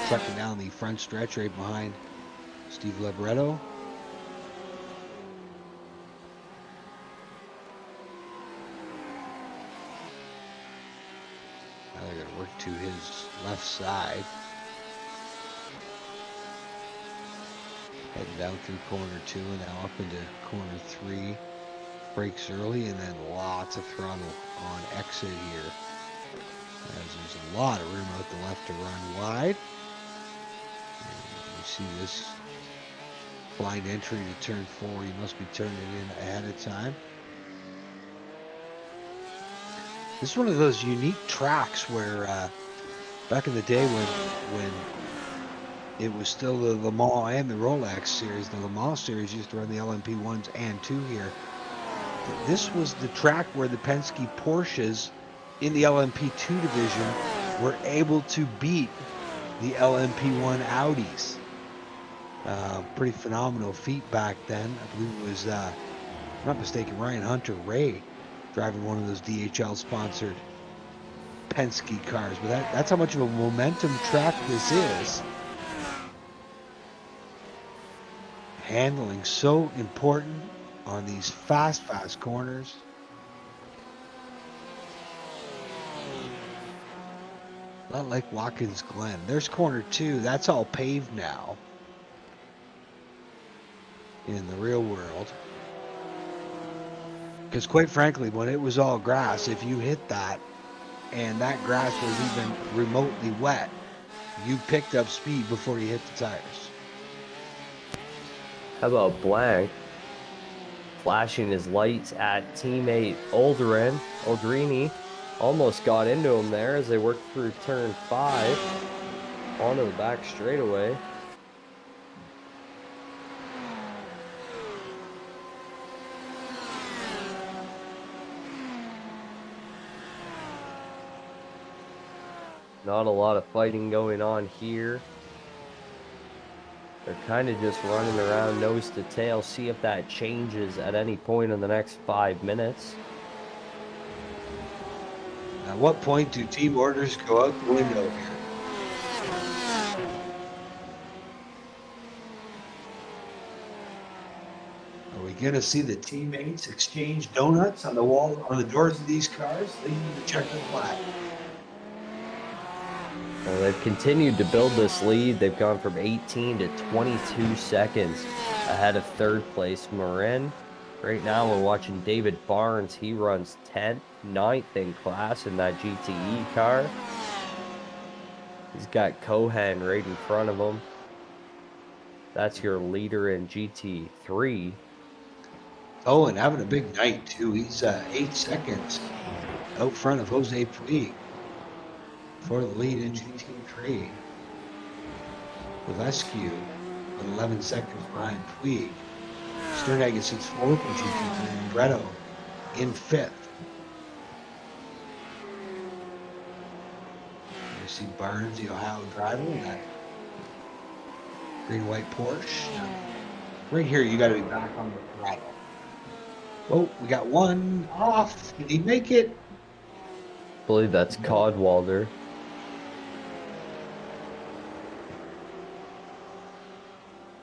trucking down the front stretch right behind Steve Libretto. Now they're going to work to his left side. Heading down through corner 2 and now up into corner 3. Brakes early and then lots of throttle on exit here. As there's a lot of room out the left to run wide. And you see this blind entry to turn 4. You must be turning in ahead of time. This is one of those unique tracks where back in the day when it was still the Le Mans and the Rolex series, the Le Mans series used to run the LMP 1s and 2 here. This was the track where the Penske Porsches in the LMP2 division were able to beat the LMP1 Audis. Pretty phenomenal feat back then. I believe it was, if I'm not mistaken, Ryan Hunter-Reay driving one of those DHL-sponsored Penske cars. But that's how much of a momentum track this is. Handling so important on these fast corners. Not like Watkins Glen. There's corner 2. That's all paved now. In the real world. Because quite frankly, when it was all grass, if you hit that and that grass was even remotely wet, you picked up speed before you hit the tires. How about Blank flashing his lights at teammate Aldrini. Almost got into him there as they worked through turn 5 onto the back straightaway. Not a lot of fighting going on here. They're kind of just running around nose to tail. See if that changes at any point in the next 5 minutes. At what point do team orders go out the window here? Are we going to see the teammates exchange donuts on the wall, on the doors of these cars? They need to check the flag. Well, they've continued to build this lead. They've gone from 18 to 22 seconds ahead of 3rd place Marin. Right now we're watching David Barnes. He runs 10th, 9th in class in that GTE car. He's got Cohen right in front of him. That's your leader in GT3. Oh, and having a big night too. He's 8 seconds out front of Jose Puig for the lead in GT3. Valescu with 11 seconds behind Puig. Sternhagen sits 4th in GT3 and Bretto in 5th. You see Barnes, the Ohio driver, in that green-white Porsche. Right here, you got to be back on the throttle. Oh, we got one off. Did he make it? I believe that's Codwalder.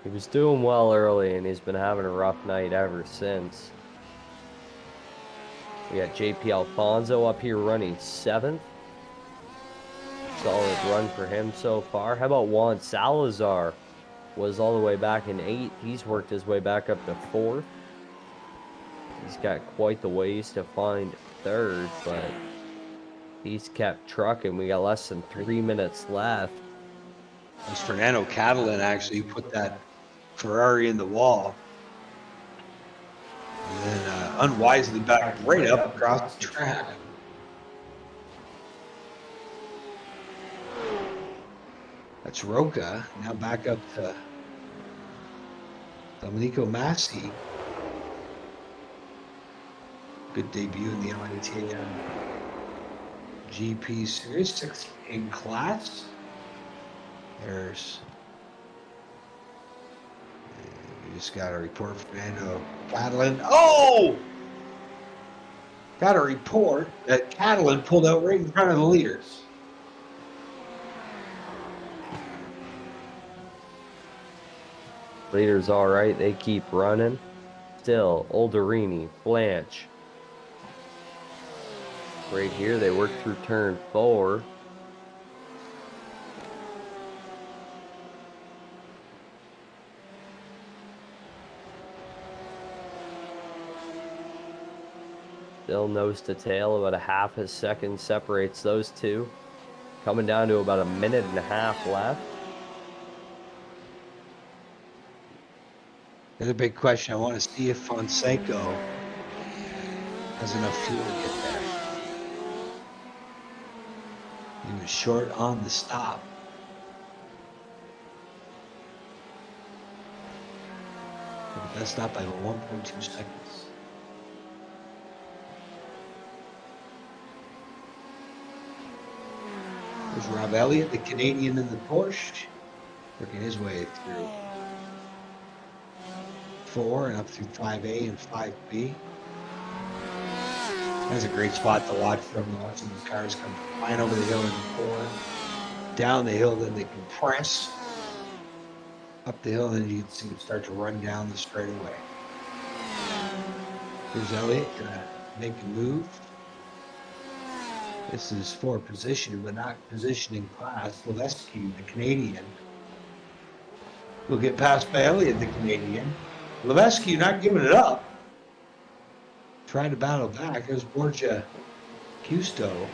He was doing well early, and he's been having a rough night ever since. We got JP Alfonso up here running 7th. solid run for him so far. How about Juan Salazar? Was all the way back in 8th. He's worked his way back up to 4th. He's got quite the ways to find 3rd, but he's kept trucking. We got less than 3 minutes left. It was Fernando Catalan actually who put that Ferrari in the wall. And then unwisely backed right up across the track. That's Roca. Now back up to Domenico Massi. Good debut in the LATM GP Series 6 in class. There's. We just got a report from Fernando Catalan. Oh! Got a report that Catalan pulled out right in front of the leaders. Leaders all right. They keep running. Still, Olderini, Blanche. Right here, they work through turn 4. Still nose to tail, about a half a second separates those two. Coming down to about a minute and a half left. The other big question, I want to see if Fonseca has enough fuel to get there. He was short on the stop. That stop by 1.2 seconds. There's Rob Elliott, the Canadian in the Porsche, working his way through 4 and up through 5A and 5B. That's a great spot to watch from watching the cars come flying over the hill in 4, down the hill, then they compress up the hill, and then you can see them start to run down the straightaway. Here's Elliott gonna make a move. This is for position, but not positioning class. Levesque, the Canadian, will get passed by Elliott, the Canadian. Levesque not giving it up. Trying to battle back. There's Borja Custo.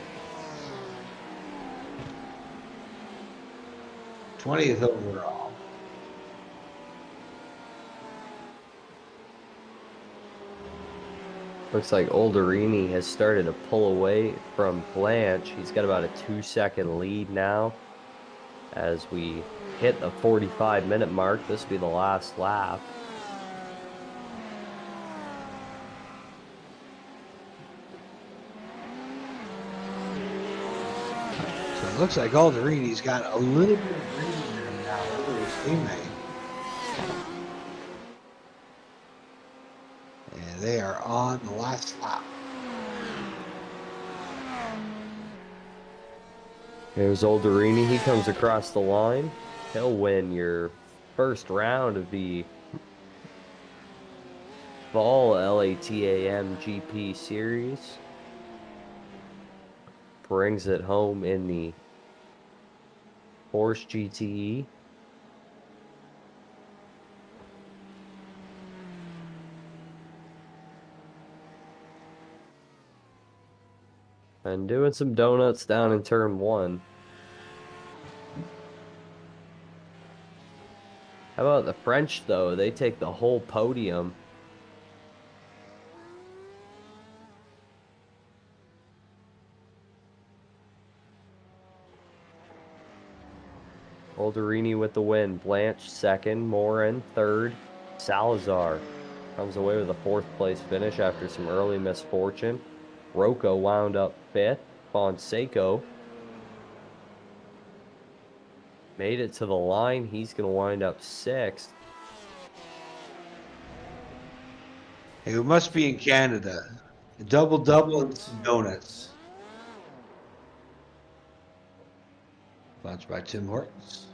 20th overall. Looks like Olderini has started to pull away from Blanche. He's got about a 2-second lead now. As we hit the 45-minute mark, this will be the last lap. So it looks like Alderini's got a little bit of green in him now over his teammate. And they are on the last lap. Here's Olderini. He comes across the line. He'll win your first round of the Fall LATAM GP Series. Brings it home in the Porsche GTE. And doing some donuts down in turn 1. How about the French, though? They take the whole podium. Olderini with the win. Blanche second. Morin third. Salazar comes away with a 4th place finish after some early misfortune. Roca wound up 5th. Fonseca made it to the line. He's going to wind up 6th. Hey, we must be in Canada. A double-double and some donuts. Sponsored by Tim Hortons.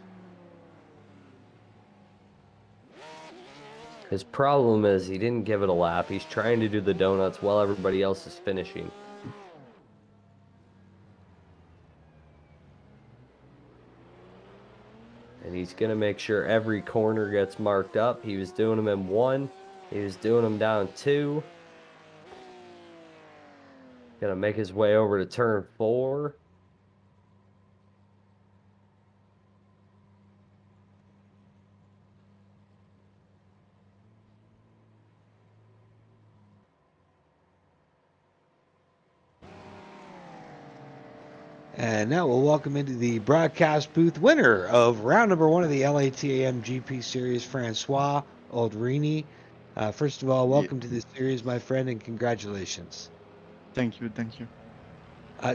His problem is he didn't give it a lap. He's trying to do the donuts while everybody else is finishing. He's going to make sure every corner gets marked up. He was doing them in 1. He was doing them down 2. Going to make his way over to turn 4. And now we'll welcome into the broadcast booth winner of round number 1 of the LATAM GP Series, Francois Aldrini. First of all, welcome to the series, my friend, and congratulations. Thank you, thank you.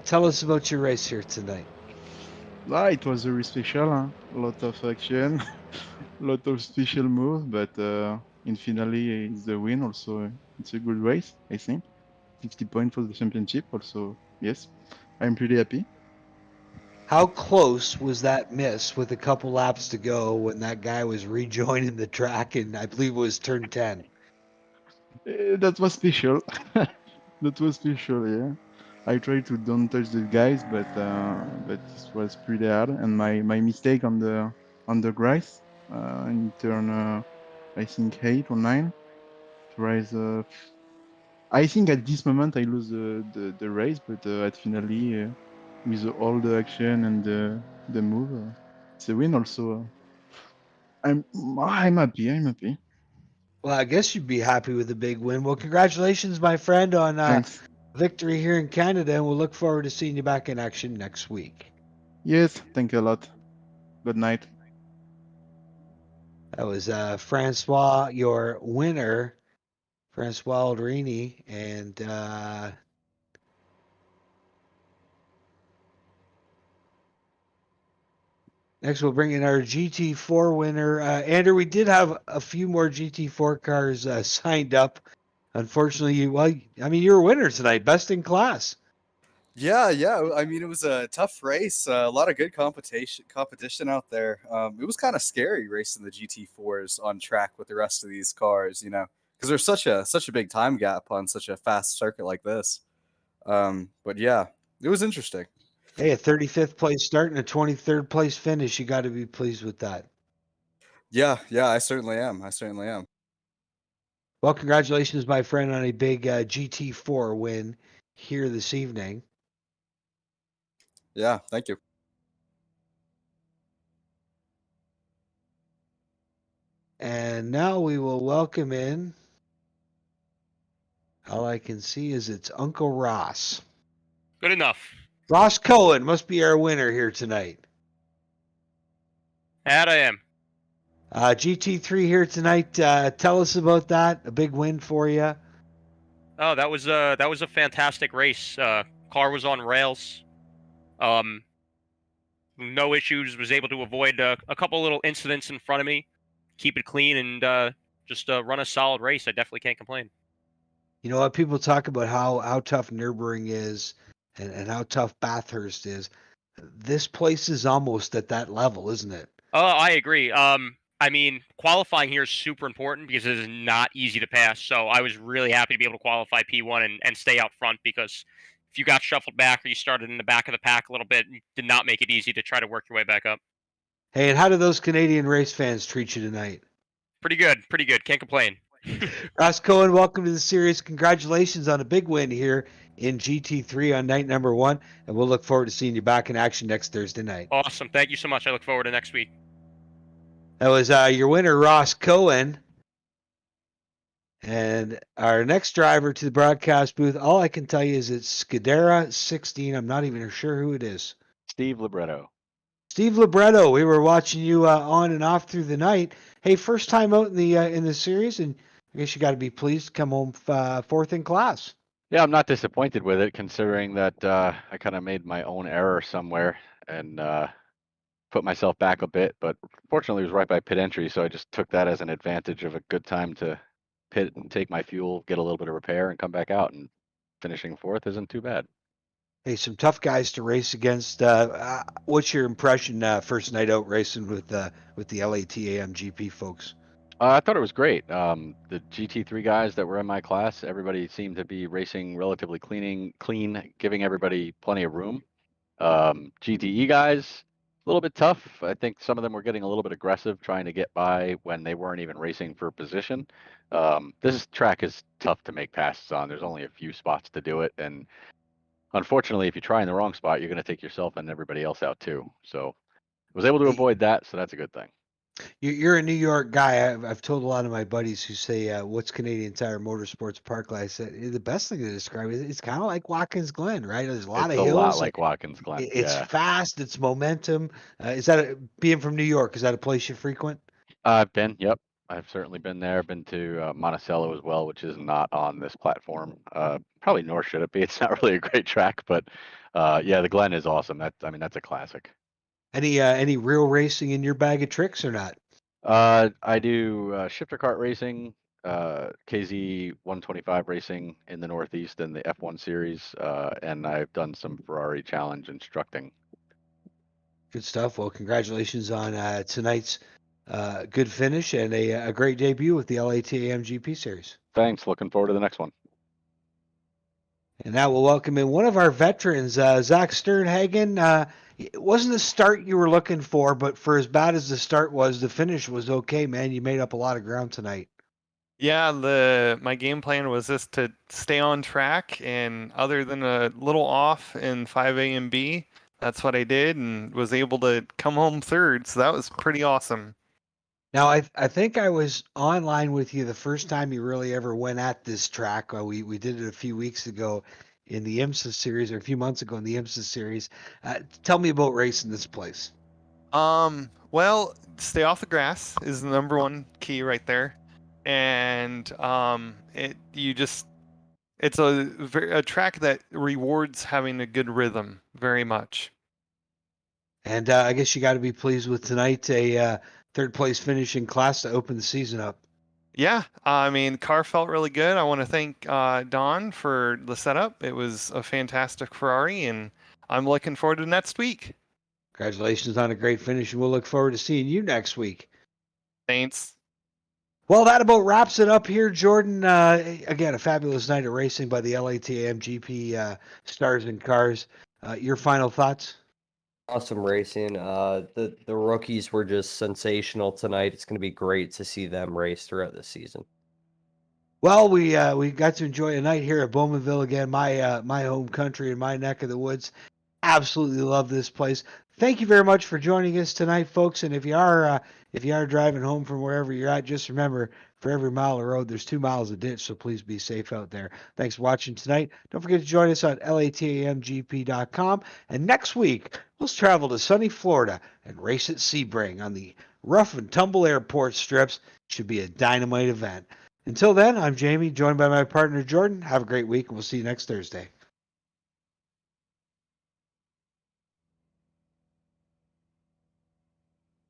Tell us about your race here tonight. It was very special, huh? A lot of action, a lot of special moves, but in finale it's the win. Also, it's a good race, I think. 60 points for the championship. Also, yes, I'm pretty happy. How close was that miss with a couple laps to go when that guy was rejoining the track, and I believe it was turn 10? That was special. That was special, yeah. I tried to don't touch the guys, but this was pretty hard. And my mistake on the grass in turn I think 8 or 9 to rise. I think at this moment I lose the race, but at finale with all the action and the move, it's a win. Also, I'm happy. I'm happy. Well, I guess you'd be happy with a big win. Well, congratulations, my friend, on Thanks. victory here in Canada, and we'll look forward to seeing you back in action next week. Yes, thank you a lot. Good night. That was Francois, your winner, Francois Aldrini, and next we'll bring in our GT4 winner. Andrew, we did have a few more GT4 cars signed up. Unfortunately, you were a winner tonight, best in class. Yeah. I mean, it was a tough race. A lot of good competition out there. It was kind of scary racing the GT4s on track with the rest of these cars, because there's such a big time gap on such a fast circuit like this. But yeah, it was interesting. Hey, a 35th place start and a 23rd place finish. You got to be pleased with that. Yeah, I certainly am. Well, congratulations, my friend, on a big GT4 win here this evening. Yeah, thank you. And now we will welcome in, all I can see is it's Uncle Ross. Good enough. Ross Cohen must be our winner here tonight. That I am. GT3 here tonight. Tell us about that. A big win for you. Oh, that was a fantastic race. Car was on rails. No issues. Was able to avoid a couple little incidents in front of me. Keep it clean and just run a solid race. I definitely can't complain. You know what? People talk about how tough Nürburgring is and how tough Bathurst is. This place is almost at that level, isn't it? Oh, I agree. I mean, qualifying here is super important because it is not easy to pass. So I was really happy to be able to qualify P1 and stay out front, because if you got shuffled back or you started in the back of the pack a little bit, it did not make it easy to try to work your way back up. Hey, and how do those Canadian race fans treat you tonight? Pretty good. Can't complain. Ross Cohen, welcome to the series. Congratulations on a big win here in GT3 on night number 1, and we'll look forward to seeing you back in action next Thursday night. Awesome. Thank you so much. I look forward to next week. That was your winner, Ross Cohen. And our next driver to the broadcast booth, all I can tell you is it's Scudera 16. I'm not even sure who it is. Steve Libretto. Steve Libretto, we were watching you on and off through the night. Hey, first time out in the series, and I guess you got to be pleased to come home fourth in class. Yeah, I'm not disappointed with it, considering that I kind of made my own error somewhere and put myself back a bit. But fortunately, it was right by pit entry, so I just took that as an advantage of a good time to pit and take my fuel, get a little bit of repair, and come back out. And finishing fourth isn't too bad. Hey, some tough guys to race against. What's your impression first night out racing with the LATAM GP folks? I thought it was great. The GT3 guys that were in my class, everybody seemed to be racing relatively clean, giving everybody plenty of room. GTE guys, little bit tough. I think some of them were getting a little bit aggressive trying to get by when they weren't even racing for position. This track is tough to make passes on. There's only a few spots to do it. And unfortunately, if you try in the wrong spot, you're going to take yourself and everybody else out too. So I was able to avoid that. So that's a good thing. You're a New York guy. I've told a lot of my buddies who say, "What's Canadian Tire Motorsports Parkway?" I said the best thing to describe it. It's kind of like Watkins Glen, right? There's a lot It's of a lot hills. like Watkins Glen. It's Yeah. fast. It's momentum. Is that being from New York? Is that a place you frequent? I've been, yep. I've certainly been there. I've been to Monticello as well, which is not on this platform. Probably nor should it be. It's not really a great track, but yeah, the Glen is awesome. That's a classic. Any real racing in your bag of tricks or not? I do shifter kart racing, KZ 125 racing in the Northeast and the F1 series, and I've done some Ferrari challenge instructing. Good stuff. Well, congratulations on tonight's good finish and a great debut with the LATAM GP series. Thanks. Looking forward to the next one. And now we'll welcome in one of our veterans, Zach Sternhagen. It wasn't the start you were looking for, but for as bad as the start was, the finish was okay, man. You made up a lot of ground tonight. Yeah, my game plan was just to stay on track, and other than a little off in 5A and B, that's what I did, and was able to come home third. So that was pretty awesome. Now, I think I was online with you the first time you really ever went at this track. We did it a few weeks ago in the IMSA series, or a few months ago in the IMSA series. Tell me about racing this place. Well, stay off the grass is the number one key right there, and it's a track that rewards having a good rhythm very much. And I guess you got to be pleased with tonight, a third place finish in class to open the season up. Yeah, I mean, car felt really good. I want to thank Don for the setup. It was a fantastic Ferrari, and I'm looking forward to next week. Congratulations on a great finish, and we'll look forward to seeing you next week. Thanks. Well, that about wraps it up here, Jordan. Again, a fabulous night of racing by the LATAM GP Stars and Cars. Your final thoughts? Awesome racing. The rookies were just sensational tonight. It's going to be great to see them race throughout the season. Well, we got to enjoy a night here at Bowmanville again, my home country and my neck of the woods. Absolutely love this place. Thank you very much for joining us tonight, folks. And if you are driving home from wherever you're at, just remember, for every mile of road, there's 2 miles of ditch. So please be safe out there. Thanks for watching tonight. Don't forget to join us on latamgp.com. And next week, let's travel to sunny Florida and race at Sebring on the rough and tumble airport strips. Should be a dynamite event. Until then, I'm Jamie, joined by my partner Jordan. Have a great week, and we'll see you next Thursday.